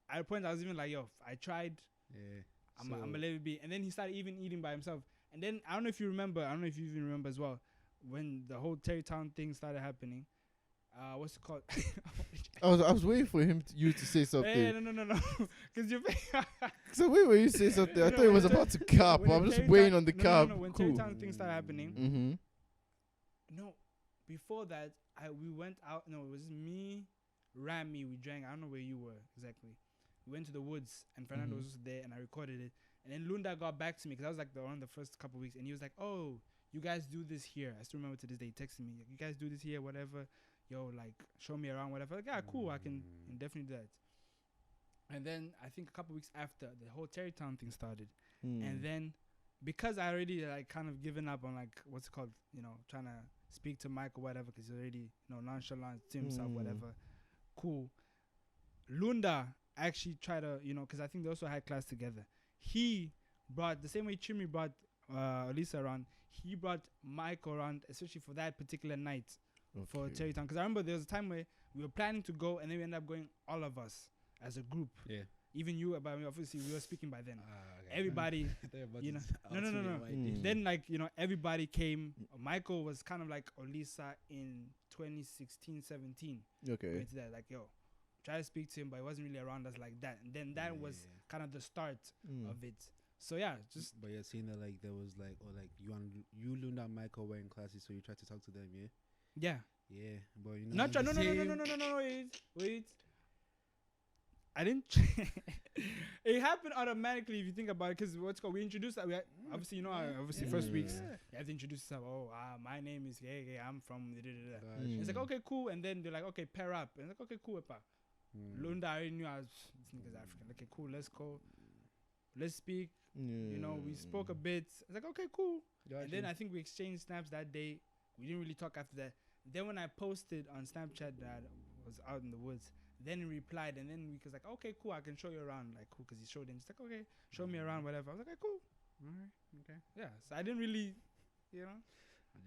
At a point, I was even like, yo, I tried. Yeah. I'm a little bit. And then he started even eating by himself. And then I don't know if you remember. I don't know if you even remember as well when the whole Terrytown thing started happening. What's it called? I was waiting for you to say something. Hey, no. Because you're. So wait when you say something. I thought it was about to cap. When I'm the just Terrytown- waiting on the no, cap. No, when Cool. Terrytown thing started happening. Mm-hmm. No, before that, we went out. No, it was me, Rami. We drank. I don't know where you were exactly. We went to the woods, and Fernando was also there, and I recorded it. And then Lunda got back to me because I was like one of the first couple weeks, and he was like, "Oh, you guys do this here." I still remember to this day. He texted me, "You guys do this here, whatever. Yo, like show me around, whatever." Like, yeah, cool. I can definitely do that. And then I think a couple weeks after the whole Terrytown thing started, and then because I already like kind of given up on like what's it called, trying to speak to Mike or whatever, because he's already nonchalant to himself, whatever. Cool. Lunda actually tried to, because I think they also had class together. He brought the same way Chimmy brought Olisa around. He brought Mike around, especially for that particular night for Terrytown. Because I remember there was a time where we were planning to go, and then we ended up going all of us as a group. Yeah. Even you, but obviously we were speaking by then. Okay. Everybody, no. Then everybody came. Michael was kind of like Olisa in 2016, 17. Okay. Went to that, like, yo, try to speak to him, but he wasn't really around us like that. And then that was kind of the start of it. So yeah, just. But you're saying that like there was like, or like you, Luna, and Michael were in classes, so you tried to talk to them, yeah. Yeah. Yeah, but No, wait. I didn't. It happened automatically if you think about it, because we introduced that. Obviously, first weeks you have to introduce yourself. Oh, my name is I'm from. It's like, okay, cool, and then they're like, okay, pair up, and it's like, okay, cool, epa. Lunda already knew I was this nigga's African. Okay, cool, let's go, let's speak. We spoke a bit. It's like, okay, cool, and then I think we exchanged snaps that day. We didn't really talk after that. Then when I posted on Snapchat that I was out in the woods. Then he replied, and then we was like, okay, cool, I can show you around, like, cool, because he showed him. He's like, okay, show me around, whatever. I was like, okay, cool. All right, okay. Yeah, so I didn't really, I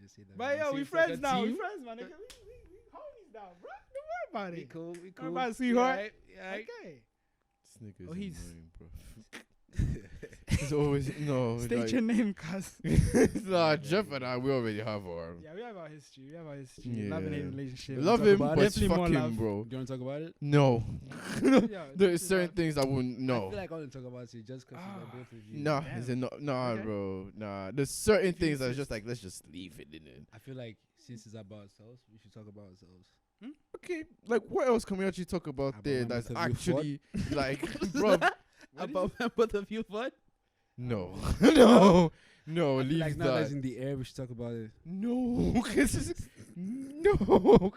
just say that. But yo, we friends now. We friends, man. We homies now, bro. Don't worry about it. We cool. What about sweetheart? Yeah. Okay. This nigga is Ohiz. annoying, bro. It's always no. State your name, cuz. Nah, Jeff and I, we already have our. Yeah, we have our history. Yeah. Love and hate relationship. Love talk him, about but it. Definitely more fuck him, love. bro. Do you want to talk about it? No. Yeah, There's certain things I wouldn't I know. feel like I want to talk about it just because like both of you. Nah, Damn. is it not? Nah, Okay. bro. Nah, there's certain things that's just like, let's just leave it in it. I feel like since it's about ourselves, we should talk about ourselves. Okay, like what else can we actually talk about About there when that's both of you actually like, bro? About when both of you fought? No, no, no. I feel Leave like now that's that. in the air, we should talk about it. No, no,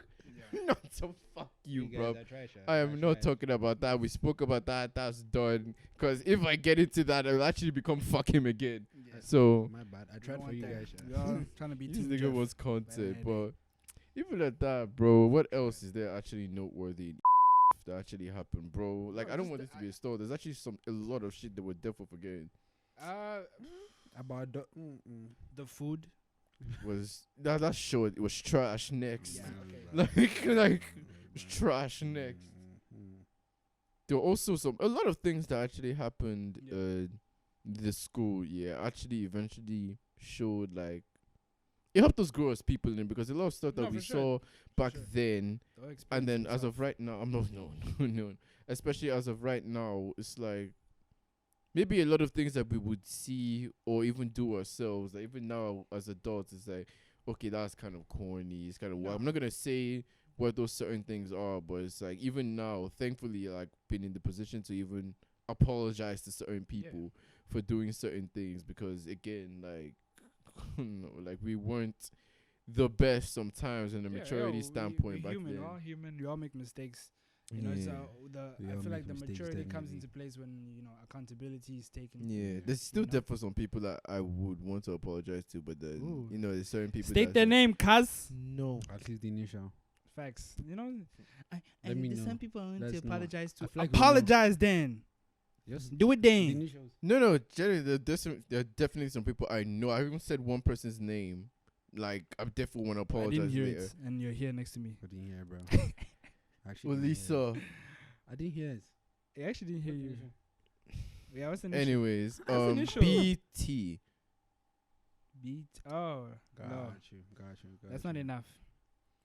not so fuck you, guys bro. are trash, I am not talking about that. We spoke about that. That's done. Because if I get into that, I'll actually become fuck him again. Yeah. So My bad. I tried for want you that. guys. We all trying to be this team nigga Jeff. was content, Bad but even at that, bro, what else is there actually noteworthy that actually happened, bro? Like, No, I don't just want the- this to be a store. There's actually a lot of shit that we're definitely forgetting. About The food. Was that show? It was trash next. Yeah, okay. like it was trash next. There were also a lot of things that actually happened the school, actually eventually showed like it helped us grow as people in because a lot of stuff that No, we for sure. saw back sure. then, They'll and experience then as themselves. of right now, no, especially as of right now, it's like maybe a lot of things that we would see or even do ourselves, like even now as adults, it's like, okay, that's kind of corny, it's kind of wild. I'm not gonna say what those certain things are, but it's like even now, thankfully, like been in the position to even apologize to certain people for doing certain things because again, like like we weren't the best sometimes in a maturity standpoint we're back human. then. We're all human. We all make mistakes. You know, so I all feel like make the mistakes, maturity comes definitely. into place when accountability is taken. Yeah, there's still You know? definitely some people that I would want to apologize to, but then Ooh. there's certain people. State that's their like, name, cuz. No. at least the initial. Facts. Let me there's know. some people I want Let to us know. apologize to. I feel like we know. Apologize then. Yes. Do it The then. initials. No, generally, there are definitely some people I know. I even said one person's name. Like, I definitely want to I didn't apologize hear later. it, and you're here next to me. I didn't hear, bro. Actually, didn't hear. Olisa. I didn't hear it. I actually didn't hear What you. initial? Yeah, what's the name? Anyways, That's the initial. BT. Beat. Oh, Got no. you. That's not enough.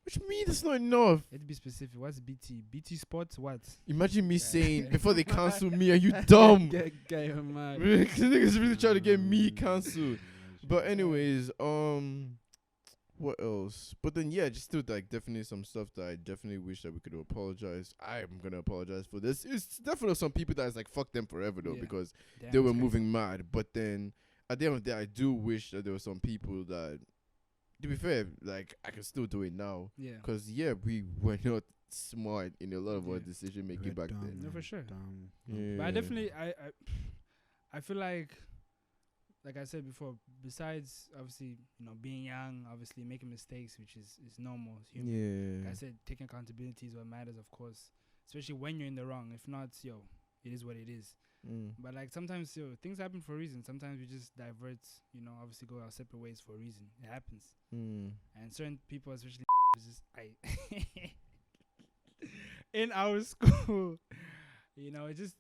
What you mean that's not enough? Let's be specific. What's BT? BT Sports? What? Imagine me saying, before they cancel me, are you dumb? Get him mad. This nigga's really trying to get me cancelled. But anyways, what else? But then just still like definitely some stuff that I definitely wish that we could apologize. I'm gonna apologize for this. It's definitely some people that's like fuck them forever though Yeah. because Damn, they were it's crazy. moving mad. But then at the end of the day, I do wish that there were some people that, to be fair, like I can still do it now. Yeah. Cause we were not smart in a lot of our Yeah. decision making back then. No, for sure. Dumb. Yeah. But I definitely, I feel like like I said before, besides obviously, being young, obviously making mistakes, which is normal, it's human. Like I said, taking accountability is what matters, of course. Especially when you're in the wrong. If not, it is what it is. But like sometimes, things happen for a reason. Sometimes we just divert, obviously go our separate ways for a reason. It happens. And certain people, especially just in our school, it's just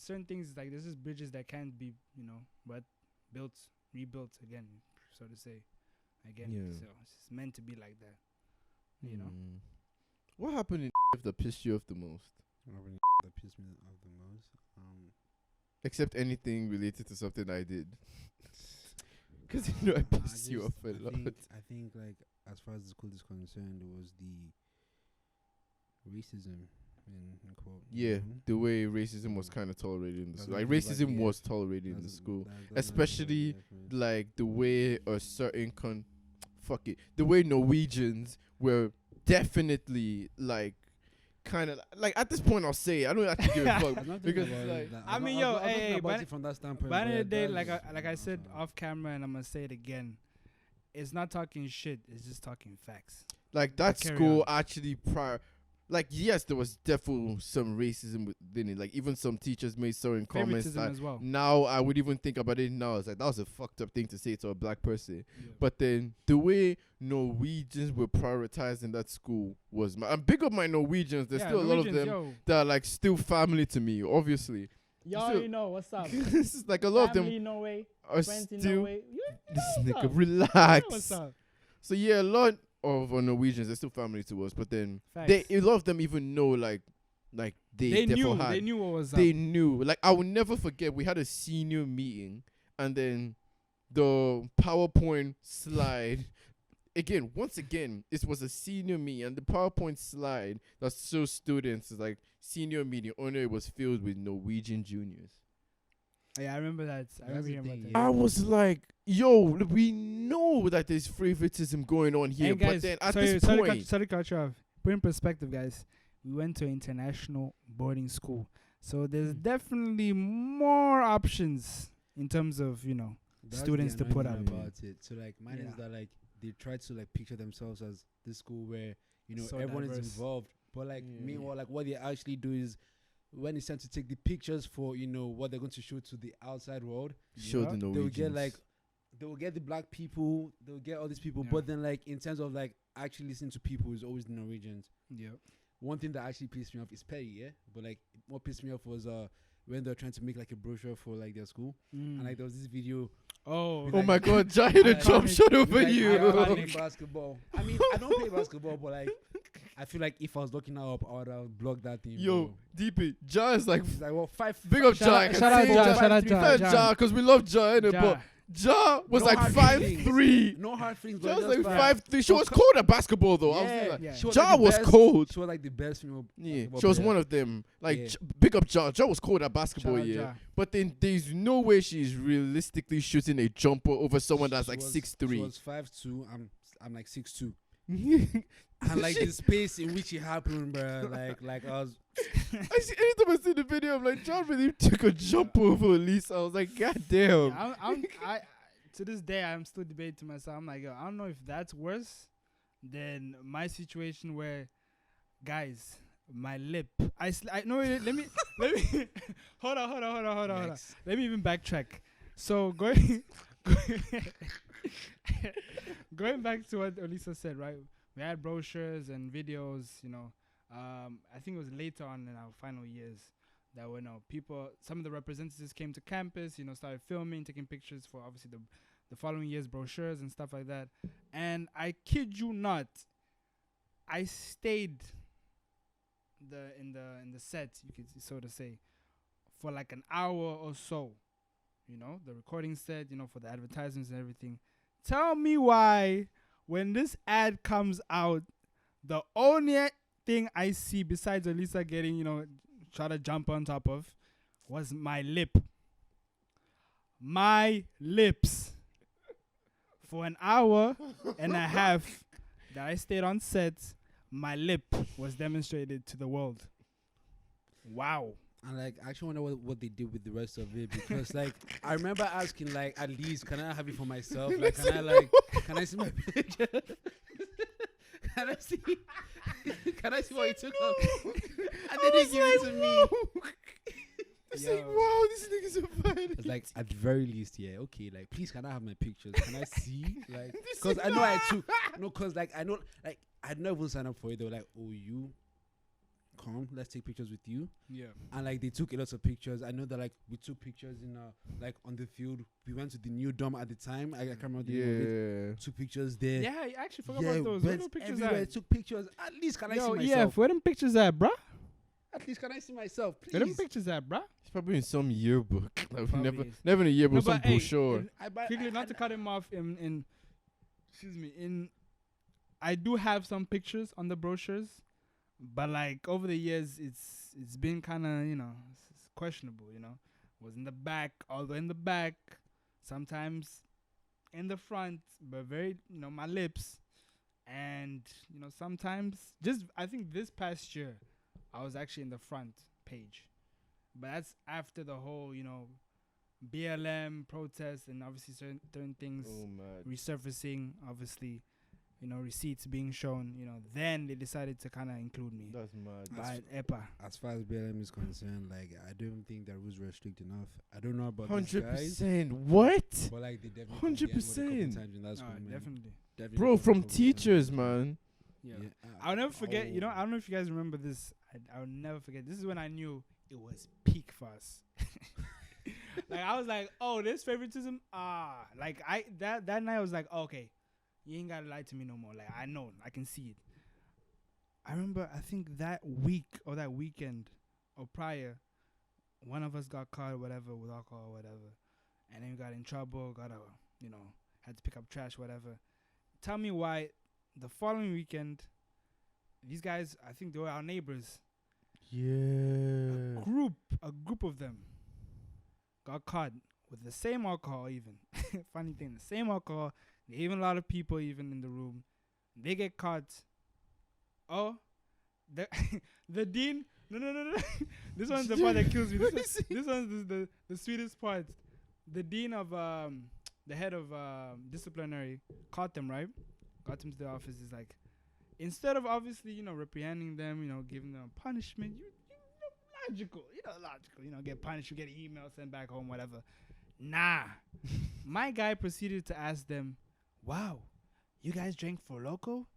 certain things like there's just bridges that can't be, but rebuilt again, so to say, again. Yeah. So it's just meant to be like that, What happened in that pissed you off the most? That pissed me off the most. Except anything related to something I did. Because I pissed you off a lot. I think like as far as the school is concerned, it was the racism in quote. Yeah, the way racism was kind of tolerated in the school. Like racism was tolerated in the school, especially like the way a certain the way Norwegians were definitely like kind of like at this point I'll say I don't have to give a fuck because like I mean, from that standpoint. By the end of the day, like I said off camera, and I'm gonna say it again, it's not talking shit. It's just talking facts. like that school actually like yes, there was definitely some racism within it. Like even some teachers made certain comments that as well. now I would even think about it now. It's like that was a fucked up thing to say to a black person. But then the way Norwegians were prioritized in that school was I'm big up my Norwegians. There's still a lot of them that are like still family to me, obviously. Y'all, what's up? This is like a lot family, of them Norway, are friends in still. Norway. This nigga, up? relax. What's up? So yeah, a lot of Norwegians are still family to us, but then Facts. a lot of them even know like they knew had, what was they up. knew. Like I will never forget, we had a senior meeting and then the PowerPoint slide once again it was a senior meeting and the PowerPoint slide that shows students is like senior meeting only it was filled with Norwegian juniors. Yeah, I remember that. I remember hearing about that. I was like, yo, we know that there's favoritism going on here, And guys, but then at this point... Sorry to cut you off. Put in perspective, guys. We went to an international boarding school. So there's definitely more options in terms of, That's students the to put annoying up. thing about it. So like mine is that like they try to like picture themselves as this school where So everyone diverse. is involved, but like meanwhile like what they actually do is when it's time to take the pictures for what they're going to show to the outside world, Show the Norwegians. they will get the black people, they will get all these people, Yeah. but then like in terms of like actually listening to people is always the Norwegians. Yeah. One thing that actually pissed me off is petty, but like what pissed me off was when they're trying to make like a brochure for like their school, and like there was this video. Oh Oh my God, Jai hit a jump shot over Like, you. I don't play basketball. I mean, I don't play basketball, but like, I feel like if I was looking her up, I would have blocked that thing. Yo, bro. DP, Jai is like, It's like what 5? big up Jai. Shout out Ja, shout out Ja. Ja, because we love Jai, innit? Ja. But Ja was No like hard 5'3". No hard feelings. Ja But was just like 5'3". She was cold at basketball though. I was like, Yeah. She was Ja like the was best- cold. She was like the best female. Yeah, basketball she was player. one of them. Like, Yeah. big up Ja. Ja was cold at basketball, Shout out yeah. Ja. But then there's no way she's realistically shooting a jumper over someone that's She like was- 6'3". She was 5'2". I'm like 6'2". And like the space in which it happened, bro. Like I was. Anytime I see the video, I'm like, John really took a jump over Olisa. I was like, God damn. Yeah, I to this day I'm still debating to myself. I'm like, yo, I don't know if that's worse than my situation where, guys, my lip. No, wait, let me hold on. Next. Let me even backtrack. So going going back to what Olisa said, right? We had brochures and videos, I think it was later on in our final years that when some of the representatives came to campus, started filming, taking pictures for obviously the following year's brochures and stuff like that. And I kid you not, I stayed in the set, you could so to say, for like an hour or so. The recording set, for the advertisements and everything. Tell me why when this ad comes out, the only thing I see besides Olisa getting, try to jump on top of, was my lip. My lips. For an hour and a half that I stayed on set, my lip was demonstrated to the world. Wow. And like, I actually wonder what they did with the rest of it, because like I remember asking like, at least can I have it for myself? Like, can I see my picture? Can I see? Can I see what you took off? And then they give it to me. It's like, wow, this nigga's so funny. It's like, at the very least, yeah, okay, like, please, can I have my pictures? Can I see? Like, because I know I took, no, because like I know, like, I'd never even sign up for it. They were like, oh, you come, let's take pictures with you. Yeah. And like, they took a lot of pictures. I know that like we took pictures in like on the field. We went to the new dome at the time. I can't remember the name of it. Took pictures there. Yeah, I actually forgot about those. Where went the pictures everywhere. at? Took pictures. At least can I see Yo, myself? where them pictures at, bruh? At least can I see myself, Where them please? pictures at, bruh? It's probably in some yearbook. Like, Probably is. never in a yearbook, No, some but, hey, brochure. Quickly, not to cut him off. I do have some pictures on the brochures, but like over the years, it's been kind of it's questionable. Was in the back, although in the back, sometimes in the front, but very my lips, and sometimes just I think this past year, I was actually in the front page, but that's after the whole BLM protests and obviously certain things resurfacing, obviously, receipts being shown, then they decided to kind of include me. That's mad. By EPA. As far as BLM is concerned, like, I don't think that rules were strict enough. I don't know about these guys, 100%. What? but like they definitely 100%. times in that school, man. Definitely. Bro, from couple times. teachers, man. Yeah. Yeah. I'll never forget, I don't know if you guys remember this. I'll never forget. This is when I knew it was peak for us. Like, I was like, oh, this favoritism? Like, that night I was like, okay, you ain't gotta lie to me no more. Like, I know, I can see it. I remember, I think that week or that weekend or prior, one of us got caught, whatever, with alcohol or whatever. And then we got in trouble, had to pick up trash, whatever. Tell me why the following weekend, these guys, I think they were our neighbors. Yeah. A group of them got caught with the same alcohol even. Funny thing, the same alcohol. Even a lot of people even in the room. They get caught. Oh, the dean. No. This one's the part that kills me. This one's the sweetest part. The dean of the head of disciplinary caught them, right? Got them to the office. Is like, instead of obviously reprehending them, giving them a punishment, logical, get punished, you get an email sent back home, whatever. Nah, my guy proceeded to ask them, "Wow, you guys drank for loco?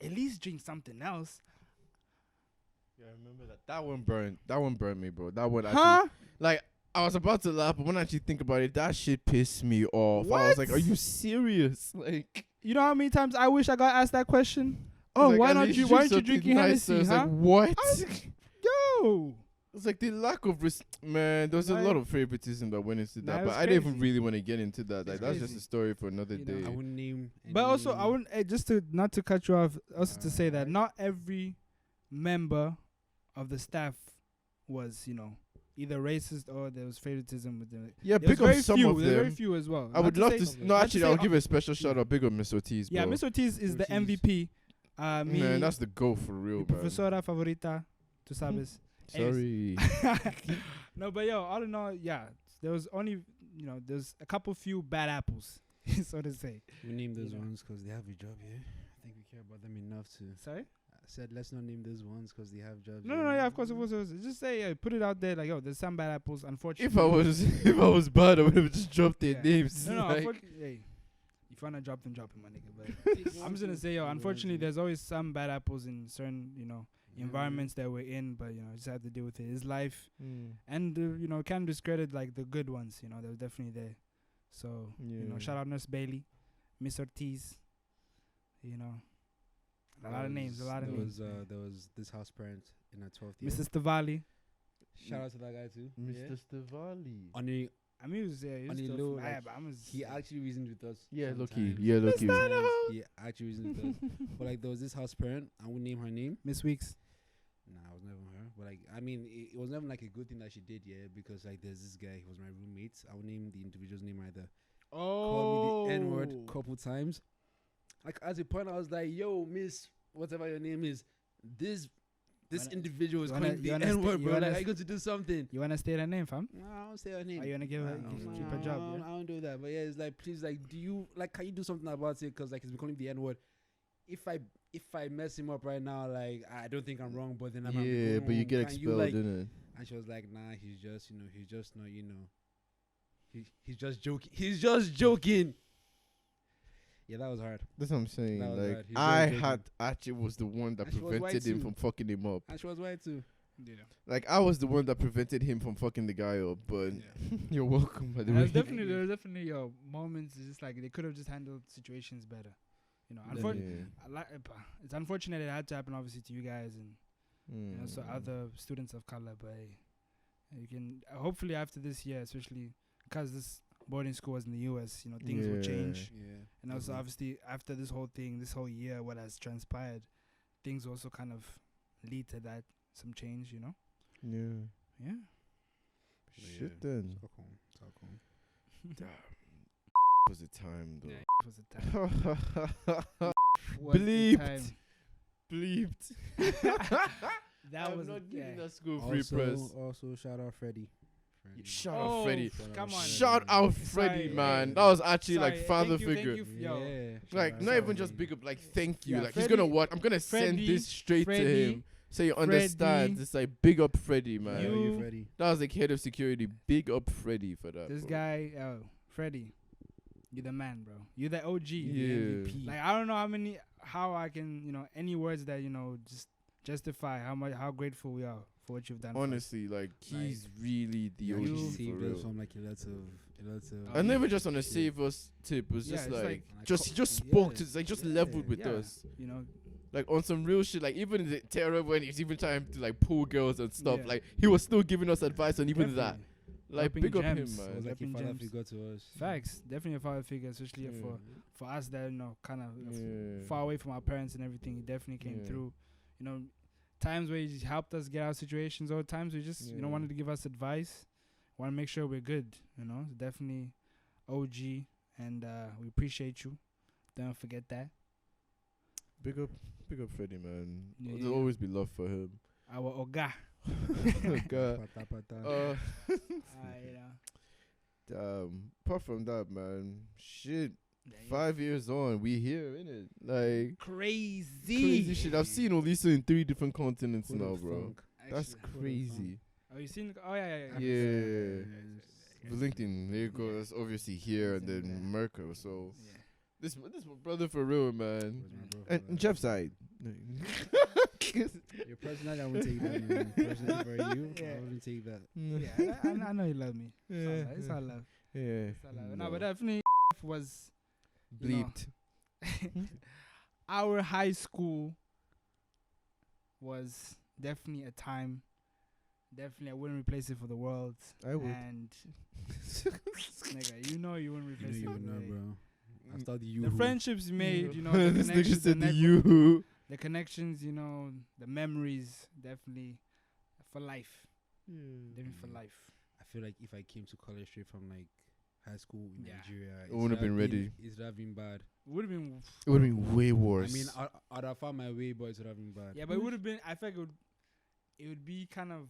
At least drink something else." Yeah, I remember that. That one burned me, bro. That one actually, Huh? like, I was about to laugh, but when I actually think about it, that shit pissed me off. I What? was like, are you serious? Like, You know how many times I wish I got asked that question? Oh, like, why at not least you? Why aren't you something drinking nicer. Hennessy? It's Huh? like, what? Yo, It's like the lack of man. There was a Like, lot of favoritism that went into nah, that, it but was I didn't even crazy. really want to get into that. Like, It's that's just crazy. a story for another You know, day. I wouldn't name. but also I any- wouldn't just to not to cut you off. Also to say that not every member of the staff was either racist or there was favoritism with them. Yeah, There was pick up very some few. of There were very them. few as well. I would love to. say- No, not to actually, say I'll all- give a special shout out. Big up Miss Ortiz, Yeah, bro. Miss Ortiz is the Ortiz. MVP. Me, Man, that's the goal for mi real, man. profesora favorita, tú sabes. Sorry. No, but yo, all in all, yeah, there was only there's a couple few bad apples, so to say. We name those You know. ones because they have a job here. I think we care about them enough to. Sorry? I said let's not name those ones because they have jobs. No, here. yeah, of course. Just say, put it out there, like, yo, there's some bad apples. Unfortunately, if I was bad, I would have just dropped their Yeah. names. No, like, unfortunately, hey, if you wanna drop them, my nigga. But I'm just gonna say, yo, unfortunately, there's always some bad apples in certain, environments that we're in, but just have to deal with it. It's life, and can't discredit like the good ones. They were definitely there. So Yeah. shout out Nurse Bailey, Miss Ortiz. A lot of names, There was this house parent in our 12th year. Mrs. Stavali. Shout out to that guy too. Mr. Stavali. On a, I mean, he was there. He was On a still low, from like, but I was. he actually reasoned with us. Yeah, low key. sometimes. Yeah, low key. Sometimes he actually reasoned with us. But like there was this house parent. I won't name her name. Miss Weeks. Nah, it was never her. But like, I mean, it was never like a good thing that she did, yeah. Because like, there's this guy. He was my roommate. I will name the individual's name either. Called me the N word couple times. Like, as a point, I was like, "Yo, Miss, whatever your name is, this this Wanna- individual is you wanna- calling the you wanna N st- word, you bro. wanna Like, I s- got to do something. You wanna state her name, fam? No, I don't say her name. Or you wanna give her No, keep her job? Yeah? I don't do that. But yeah, it's like, please, like, do you like? Can you do something about it? Because like, he's calling the N word. If I mess him up right now, like, I don't think I'm wrong. But then I'm Yeah, but you get can expelled, like, innit? and she was like, nah, he's just not, he's just joking. He's just joking. Yeah, that was hard. That's what I'm saying. That was Like, right. He's I very had actually was the one that And she was white prevented him too. from fucking him up. And she was white too. Yeah. Like, I was the one that prevented him from fucking the guy up. But you're welcome, by the way. There's definitely moments. It's just like they could have just handled situations better. You know, Yeah. it's unfortunate it had to happen, obviously, to you guys and you know, so Mm. other students of color. But hey, you can hopefully after this year, especially because this boarding school was in the U.S., you know, things will change. Yeah. And also, obviously, after this whole thing, this whole year, what has transpired, things also kind of lead to that some change. You know. Yeah. Yeah. Shit then. Stockholm. Was the time, though. Yeah, it was a time. Was the Bleeped. time. Bleeped. That I'm was not giving yeah. that school free press. Also, shout out Freddie. Shout Oh, out Freddie. come on. Shout out Sorry, Freddie, hey. man. That was actually Sorry, like father thank figure. you, yo. Like, not even just big up, like, thank you. Yeah, Like, he's Freddie- gonna what? I'm gonna send Freddie- this straight to Freddie- him so you understand. Freddie. It's like, big up Freddie, man. You- Freddie. That was like head of security. Big up Freddie for that. This bro. guy, Freddie, you're the man, bro. You're the OG. Yeah. MVP. Like I don't know how I can, you know, any words that just justify how grateful we are for what you've done. Honestly, like, he's really the You OG actually for saved real. us from like a lot of. And never just on a save us tip. It was Yeah, just it's like, like- just Yeah. spoke to, like, just Yeah. leveled with Yeah. us. You know, Like, on some real shit, like, even the terror when he's even trying to, like, pull girls and stuff, Yeah. like, he was still giving us advice on even that. definitely. Like, Dropping big up gems. him, It was man. like Dropping a father gems. figure to us. Facts, definitely a father figure, especially Yeah. for us that kind of Yeah. far away from our parents and everything. He definitely came Yeah. through. You know, times where he helped us get out of situations, or times we just Yeah. wanted to give us advice, want to make sure we're good. You know, definitely OG, and we appreciate you. Don't forget that. Big up Freddie, man. Yeah, There'll yeah. always be love for him. Our Oga. Oh, God. Pata, pata. You know. Apart from that, man, shit. Yeah, 5 years on, we here, innit? Like, crazy. crazy shit. I've seen Olisa in 3 different continents Who the now, bro. funk? That's Actually. crazy. Oh, you seen? Oh yeah. Yeah. LinkedIn, there you go. That's obviously here and then America. So Yeah. this my brother for real, man. Where's my bro for And that? Jeff's side. Your personality, I wouldn't take that, man. Personally for you, Yeah. I wouldn't take that. Yeah, I know you love me. It's all love. Yeah. It's all love. No, but definitely was you know, Bleeped. our high school was definitely a time. Definitely, I wouldn't replace it for the world. I would. And nigga, you wouldn't replace it. You for know, the bro. After the you. The friendships you made, the This nigga connections, said the network- you. the connections, the memories, definitely for life. Definitely for life. I feel like if I came to college straight from like high school in Yeah. Nigeria, I wouldn't have been ready. It would have been bad. Would have been. It would have been way worse. I mean, I'd have found my way, but it would have been bad. Yeah, but it would have been. I feel like it would be kind of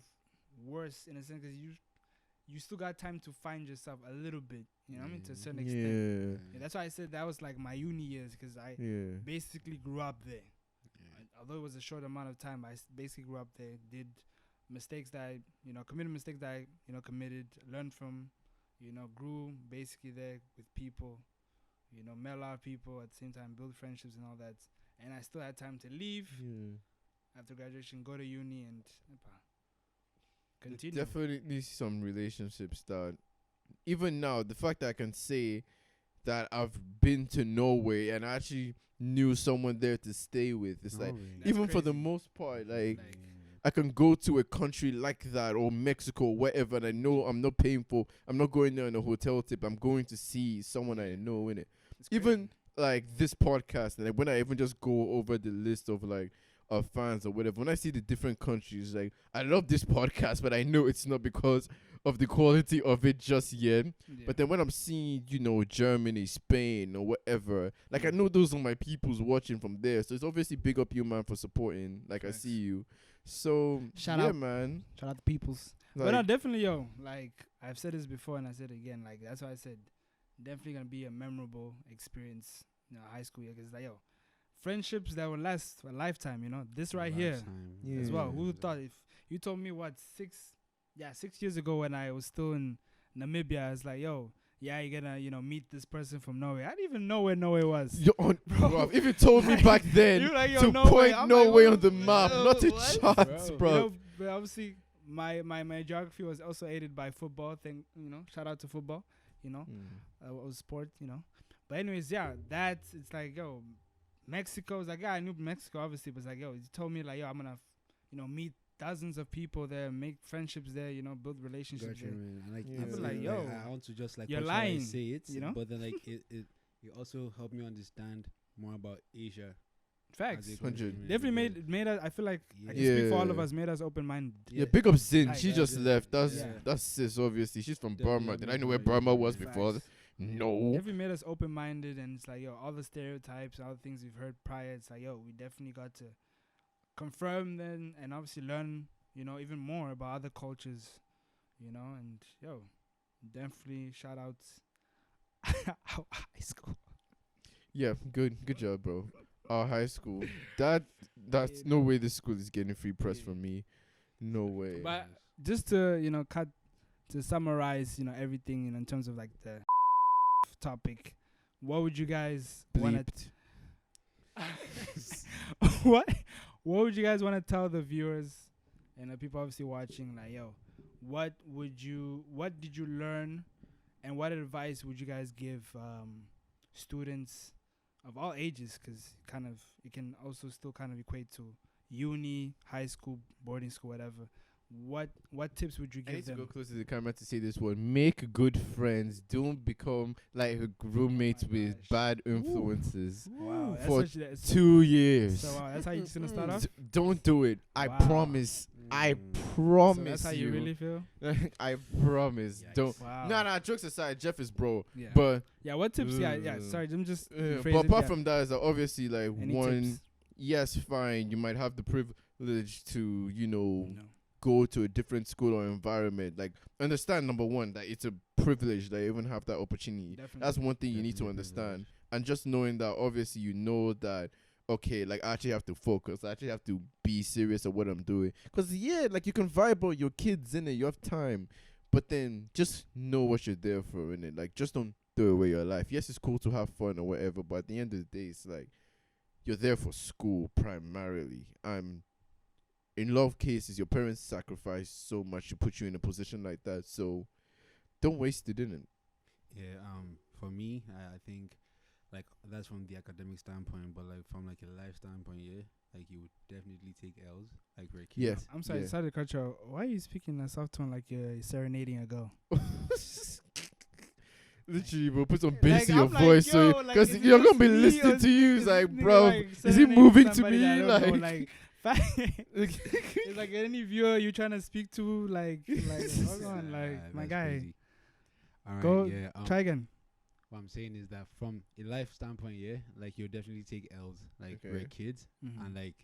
worse in a sense because you still got time to find yourself a little bit. You know what I mean? To a certain extent. yeah. Yeah, that's why I said that was like my uni years because I Yeah. basically grew up there. Yeah. Although it was a short amount of time, I basically grew up there. Did mistakes that committed mistakes that I committed, learned from, grew basically there with people, met a lot of people at the same time, build friendships and all that. And I still had time to leave Yeah. after graduation, go to uni and continue. Definitely some relationships that, even now, the fact that I can say that I've been to Norway and I actually knew someone there to stay with. It's like, Norway. That's even for the crazy. most part, like, Like, I can go to a country like that or Mexico, wherever, and I know I'm not paying for. I'm not going there on a hotel tip. I'm going to see someone I know in it. it's Even crazy. like this podcast, and like when I even just go over the list of like of fans or whatever, when I see the different countries, like I love this podcast, but I know it's not because of the quality of it just yet. Yeah. But then when I'm seeing, Germany, Spain, or whatever, like I know those are my peoples watching from there. So it's obviously big up you, man, for supporting. Like Facts. I see you. So Shout yeah, out. man. Shout out to peoples. But no, Like, definitely, yo. Like I've said this before, and I said it again. Like that's why I said definitely gonna be a memorable experience. High school year, because like yo, friendships that will last a lifetime. This right here Yeah. as well. Who thought if you told me what 6 years ago when I was still in Namibia, I was like, yo, yeah, you're gonna meet this person from Norway. I didn't even know where Norway was. You're on, bro. If you told me back then You like, yo, to Norway. point I'm Norway like, on the map, not a what? chance, bro. But obviously, my geography was also aided by football. Shout out to football. It was sport. But anyways, yeah, it's like, yo, Mexico. It's like, yeah, I knew Mexico obviously, but it's like, yo, you told me like, yo, I'm gonna, meet dozens of people there, make friendships there, build relationships Gotcha, there. man. And like, Yeah. it's Like, yo, I want to just like you're make sure I lying, say it, But then like it also helped me understand more about Asia. Facts. as a country, 100. man, Definitely because- made us. I feel like I can Yeah. speak for all of us. Made us open minded. Yeah, big up Zin. Like, She yeah, just yeah. left. Yeah. That's sis. Obviously, she's from Definitely Burma. helped Did me I know where open Burma my was mind. before? Facts. No. Definitely made us open minded, and it's like, yo, all the stereotypes, all the things we've heard prior. It's like, yo, we definitely got to confirm then, and obviously learn, even more about other cultures, and yo, definitely shout out our high school. Yeah, good job, bro. Our high school. That's no way this school is getting free press from me. No way. But just to to summarize, everything, in terms of like the topic, what would you guys want to what would you guys want to tell the viewers and the people obviously watching, like, yo, what did you learn, and what advice would you guys give students of all ages, because it can also still kind of equate to uni, high school, boarding school, whatever. What tips would you I give need to them? go closer to the camera to say this one. Make good friends. Don't become like roommates with gosh. bad influences. Wow, that's For what you- that's- 2 years. So that's how you're just gonna start off. Don't do it. I Wow. promise. I So promise that's how you really feel. I promise. Yikes. Don't. Wow. Nah. Jokes aside, Jeff is bro. Yeah. But yeah. What tips? Yeah. Sorry, I'm just. rephrase but it, apart yeah. from that, is that obviously like Any one. tips? Yes, fine. You might have the privilege to No. go to a different school or environment. Like, understand, number one, that it's a privilege that you even have that opportunity. Definitely. That's one thing you need to Definitely understand. And just knowing that, obviously, that, okay, like, I actually have to focus. I actually have to be serious at what I'm doing. Because, yeah, like, you can vibe out your kids, innit? You have time. But then just know what you're there for, innit? Like, just don't throw away your life. Yes, it's cool to have fun or whatever, but at the end of the day, it's like, you're there for school primarily. In a lot of cases, your parents sacrifice so much to put you in a position like that. So don't waste it, innit? Yeah, for me, I think like that's from the academic standpoint, but like from like a life standpoint, yeah, like you would definitely take L's, like we're kids. Yeah. I'm sorry, Yeah. sorry to cut you off. Why are you speaking in a soft tone like you're serenading a girl? Literally, bro, put some bass Like, in your I'm like, voice, yo, so like, because is it you're gonna just be me listening or to you. is It's like, this nigga, bro, like, is he serenading moving to somebody me? that I don't know, Like, it's like any viewer you trying to speak to, like hold on, like my That's guy, crazy. Alright, Go yeah. try again. What I'm saying is that from a life standpoint, yeah, like you'll definitely take L's. Like we're Okay. kids, and like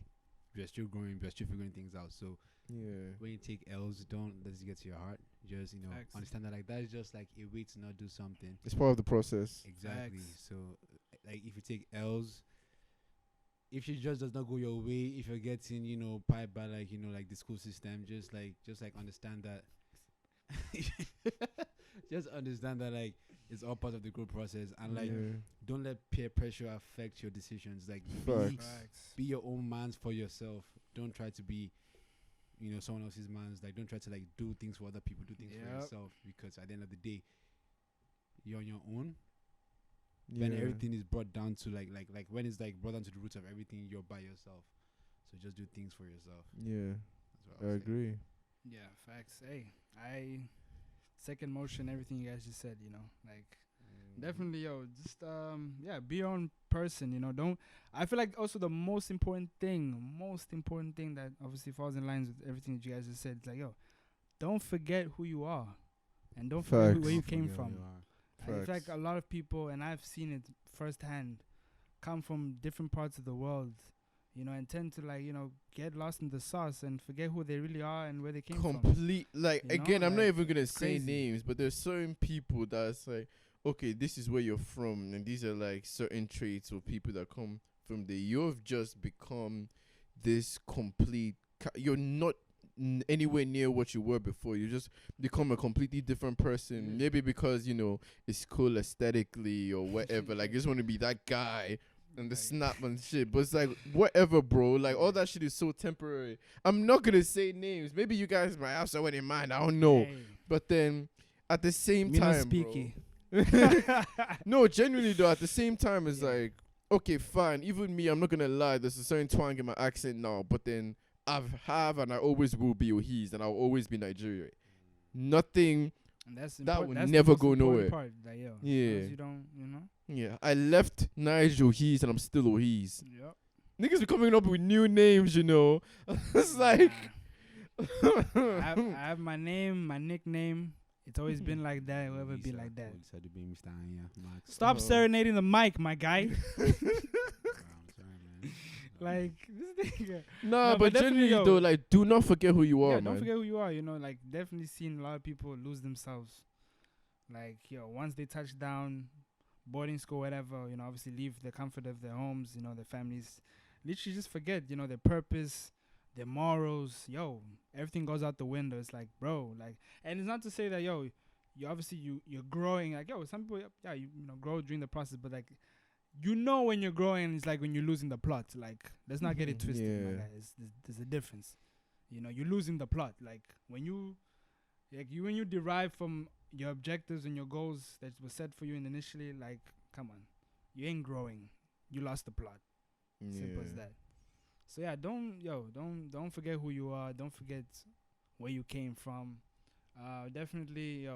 we're still growing, we're still figuring things out. So yeah, when you take L's, don't let it get to your heart. Just Facts. understand that like that's just like a way to not do something. it's part of the process. Exactly. Facts. So like if you take L's, if it just does not go your way, if you're getting piped by like like the school system, just like understand that. Just understand that like it's all part of the growth process, and like Yeah. don't let peer pressure affect your decisions. Like Facts. be your own man for yourself. Don't try to be someone else's man's. Like don't try to like do things for other people. Do things for Yep. yourself, because at the end of the day you're on your own. Yeah. When everything is brought down to like when it's like brought down to the roots of everything, you're by yourself. So just do things for yourself. Yeah, That's what I I'll say. agree. Yeah, facts. Hey, I second motion everything you guys just said. Like definitely, just be your own person. Don't. I feel like also the most important thing that obviously falls in lines with everything that you guys just said. It's like, don't forget who you are, and don't forget Facts. where you Don't came forget who from. you are. I feel like Facts. a lot of people, and I've seen it firsthand, come from different parts of the world, and tend to like get lost in the sauce and forget who they really are and where they came from. Complete, like, You know, again, I'm not like, even gonna say crazy. names, but there's certain people that's like, okay, this is where you're from, and these are like certain traits of people that come from there. You've just become this complete. You're not anywhere near what you were before. You just become a completely different person. Maybe because it's cool aesthetically or whatever. Like, you just want to be that guy and the Like- snap and shit. But it's like, whatever, bro. Like, all that shit is so temporary. I'm not gonna say names. Maybe you guys might have someone in mind. I don't know. Hey, But then at the same me no time, speaky. no, genuinely though, at the same time, it's Yeah. like, okay, fine. Even me, I'm not gonna lie. There's a certain twang in my accent now, but then and I always will be Ohiz, and I'll always be Nigerian. Nothing. And that's That will that's the never most go important nowhere. Part, like, yo, as long Yeah. as you don't. Yeah, I left Nigel Ohiz, and I'm still Ohiz. Yep. Niggas be coming up with new names, It's like. I have my name, my nickname. It's always been like that. It'll ever be like that. Olisa to be Mr. Anya, Max. Stop Uh-huh. serenading the mic, my guy. I'm sorry, man. Like this nigga. Nah, No, but but definitely, generally though, yo. like, do not forget who you are, Yeah, man. don't forget who you are. Like definitely seen a lot of people lose themselves. Like once they touch down, boarding school, whatever. Obviously leave the comfort of their homes. Their families. Literally just forget. Their purpose, their morals. Everything goes out the window. It's like, bro, like, and it's not to say that you obviously you're growing. Like, some people, you grow during the process, but like, when you're growing, it's like when you're losing the plot. Like, let's not get it twisted, my Yeah. guy. There's a difference. You're losing the plot. Like when you derive from your objectives and your goals that were set for you initially, like, come on, you ain't growing. You lost the plot. Simple as that. So yeah, don't forget who you are. Don't forget where you came from. Definitely,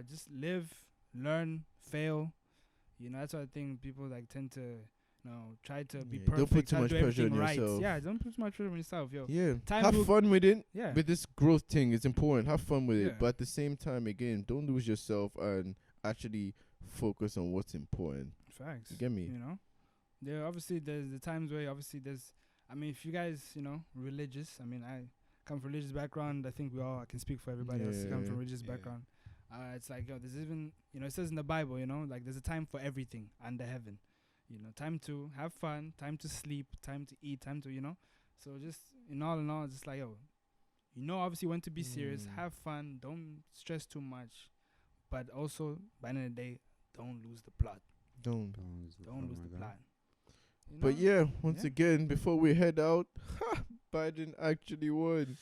just live, learn, fail. That's what I think people like tend to, try to be Yeah, perfect. don't put too try to much do pressure on everything right. yourself. Yeah, don't put too much pressure on yourself, yo. Yeah, Time have will- fun with it. Yeah, But this growth thing is important. Have fun with Yeah. it. But at the same time, again, don't lose yourself and actually focus on what's important. facts. You get me? There's the times where if you guys, religious. I come from religious background. I think I can speak for everybody else who come from Yeah. religious Yeah. background. It's like, there's even, it says in the Bible, like there's a time for everything under heaven. Time to have fun, time to sleep, time to eat, time to, So just in all, just like, obviously when to be serious, have fun, don't stress too much, but also by the end of the day, don't lose the plot. Don't. Don't lose the plot. But yeah, once Yeah. again, before we head out, Biden actually won.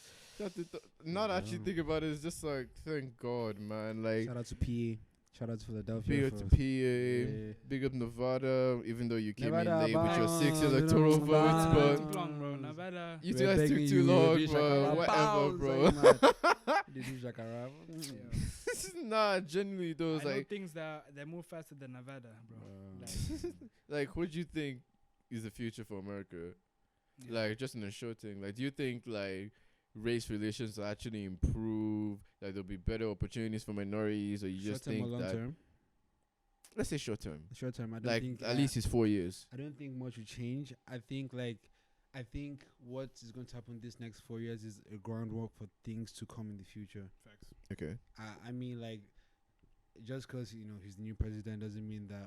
Not actually Yeah. think about it. It's just like, thank God, man. Like, Shout out to PA. Shout out to Philadelphia. big up to for- PA, Yeah. big up Nevada, even though you came Nevada, in late with your bound, 6 you know, electoral votes, bound. but Too long, bro. Nevada. you We're guys took begging too you, long, do bro. shakara Whatever, bounds, bro. like, man. They do shakara. Nah, genuinely, though, I it's know like, things that move faster than Nevada, bro. like, what do you think is the future for America? Yeah. Like, just in a short thing, like, do you think like race relations will actually improve? Like, there'll be better opportunities for minorities, or you Short just term or think long that? term? Let's say short term. Short term. I don't Like, think at least it's 4 years. I don't think much will change. I think what is going to happen this next 4 years is a groundwork for things to come in the future. Facts. Okay. I mean, like, just because he's the new president doesn't mean that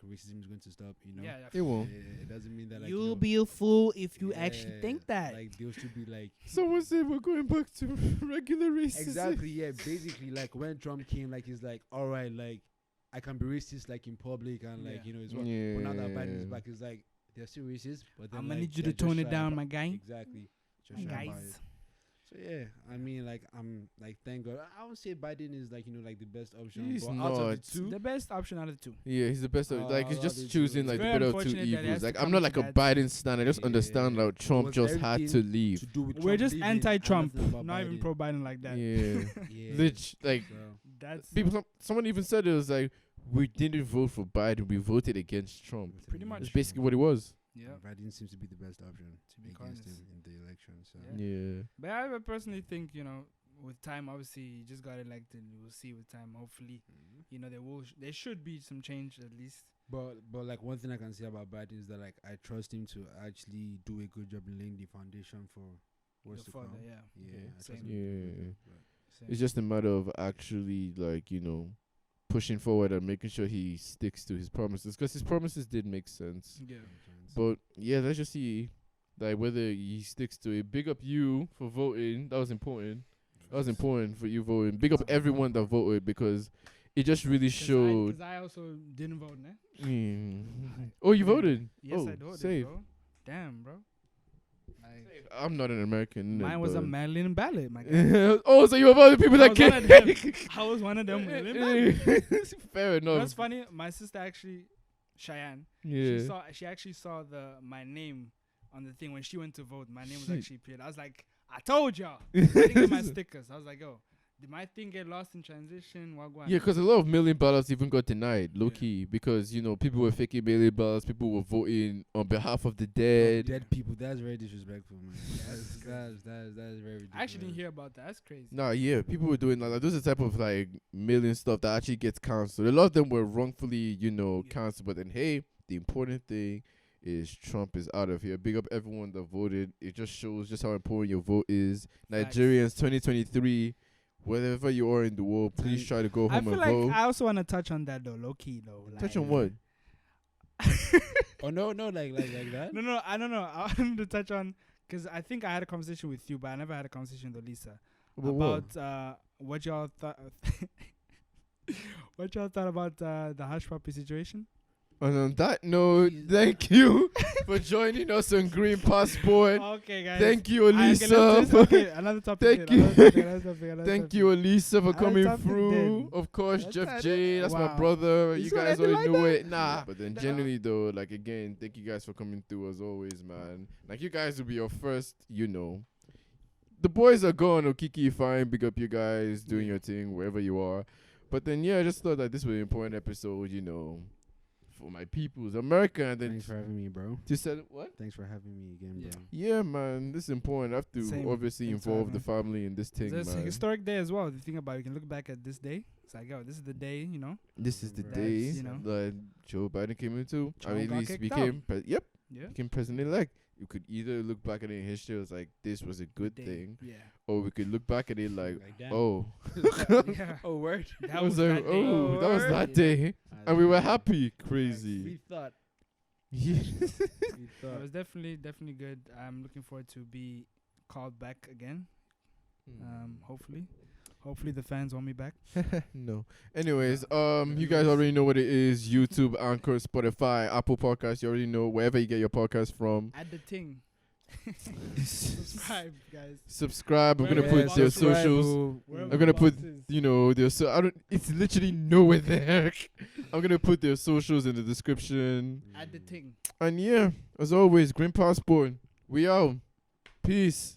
racism is going to stop. Yeah, It won't. It doesn't mean that You'll be a fool if you yeah, actually think that. Like they'll still be like Someone said we're going back to regular racism. exactly yeah. Basically, like when Trump came, like he's like, all right, like I can be racist like in public and like Yeah. it's what. But now that Biden is back, it's like they're still racist, but then I'm gonna like, need you to they're just tone it shy down, about- my guy. Exactly. Just shy about Guys. it. So yeah, I mean, like I'm like thank God. I would say Biden is like like the best option. He's but out of the not. two, The best option out of the two. Yeah, he's the best. Of, like, he's I'd just rather choosing do- like the It's very better of two unfortunate that it has evils. to Like, I'm come not to like a that. Biden stan. I just Yeah. understand like It Trump was just had to everything leave. to do with We're Trump just leaving, anti-Trump, and nothing about not even Biden. pro Biden like that. Yeah. Yeah. Lich, like So, That's people. Someone even said it was like we didn't vote for Biden. We voted against Trump. Pretty much. That's basically what it was. yeah. Biden seems to be the best option To be against honest. him in the election. So Yeah. Yeah. But I personally think with time, obviously, you just got elected. We'll see with time. Hopefully, there should be some change at least. But like one thing I can say about Biden is that like I trust him to actually do a good job in laying the foundation for what's to come. Yeah. Yeah, I trust Same. him to do a good job, Same. It's just a matter of actually, like, pushing forward and making sure he sticks to his promises, because his promises did make sense. Yeah. But yeah, let's just see, like, whether he sticks to it. Big up you for voting. That was important. That was important for you voting. Big up everyone that voted, because it just really showed. Because I also didn't vote, ne? Oh, you voted? Yes, Oh, I voted, safe. bro. Damn, bro. I'm not an American. Mine was a but- Maryland ballot, my guy. Oh, so you were one of the people I that was one of came. them. I was one of them Maryland ballots. Fair You know enough. what's funny? My sister actually, Cheyenne, Yeah. she actually saw my name on the thing when she went to vote. My name was Shit. actually appeared. I was like, I told y'all. I didn't get my stickers. I was like, yo, did my thing get lost in transition? Wagwan. Yeah, because a lot of million ballots even got denied, low Yeah. key, because people were faking million ballots, people were voting on behalf of the dead. Dead people. That's very disrespectful, man. That's very ridiculous. I actually didn't hear about that. That's crazy. Nah, yeah, people were doing like those are the type of like million stuff that actually gets cancelled. A lot of them were wrongfully, cancelled. But then, hey, the important thing is Trump is out of here. Big up everyone that voted. It just shows just how important your vote is. Facts. Nigerians, 2023. Wherever you are in the world, please try to go I home feel and like vote. I also want to touch on that though, low key though. Touch on what? Oh no, like that. No, I don't know. I wanted to touch on because I think I had a conversation with you, but I never had a conversation with Olisa about what y'all thought. What y'all thought about the hush puppy situation? And on that note, thank you for joining us on Green Passport. Okay, guys. Thank you, Okay, Olisa. okay, another topic. Thank you. Another Thank you, Olisa, for I'll coming tap it through. then. Of course, That's Jeff it. J. That's my Wow. brother. You You saw guys anything already like knew that? it. Nah. But then generally, though, like, again, thank you guys for coming through as always, man. Like, you guys will be your first, The boys are gone. Okiki, fine. Big up you guys doing your thing wherever you are. But then, yeah, I just thought that this was an important episode, for my peoples, America. And then Thanks for having me, bro. to set what? Thanks for having me again, bro. Yeah, man, this is important. I have to Same. obviously Thanks for involve having the family in this thing, It's a man. historic day as well. If you think about it, you can look back at this day. It's like, yo, this is the day, This is the That's, day you that Joe Biden came into. Trump At got least kicked became Yeah. became president-elect. You could either look back at it in history as like this was a good Day. thing, Yeah. or we could look back at it like, damn. oh, Yeah. Oh, word. That was like, that day. oh, that was that day, and we were happy, crazy. We thought. Yeah. We It thought. was definitely good. I'm looking forward to be called back again. Hopefully the fans want me back. No. Anyways, you guys already know what it is. YouTube, Anchor, Spotify, Apple Podcasts. You already know wherever you get your podcast from. Add the thing. Subscribe, guys. Subscribe. I'm gonna Wherever put their subscribe, socials. Wherever I'm gonna the put, box is. their I don't. It's literally nowhere there. I'm gonna put their socials in the description. Add the thing. And yeah, as always, Green Passport. We out. Peace.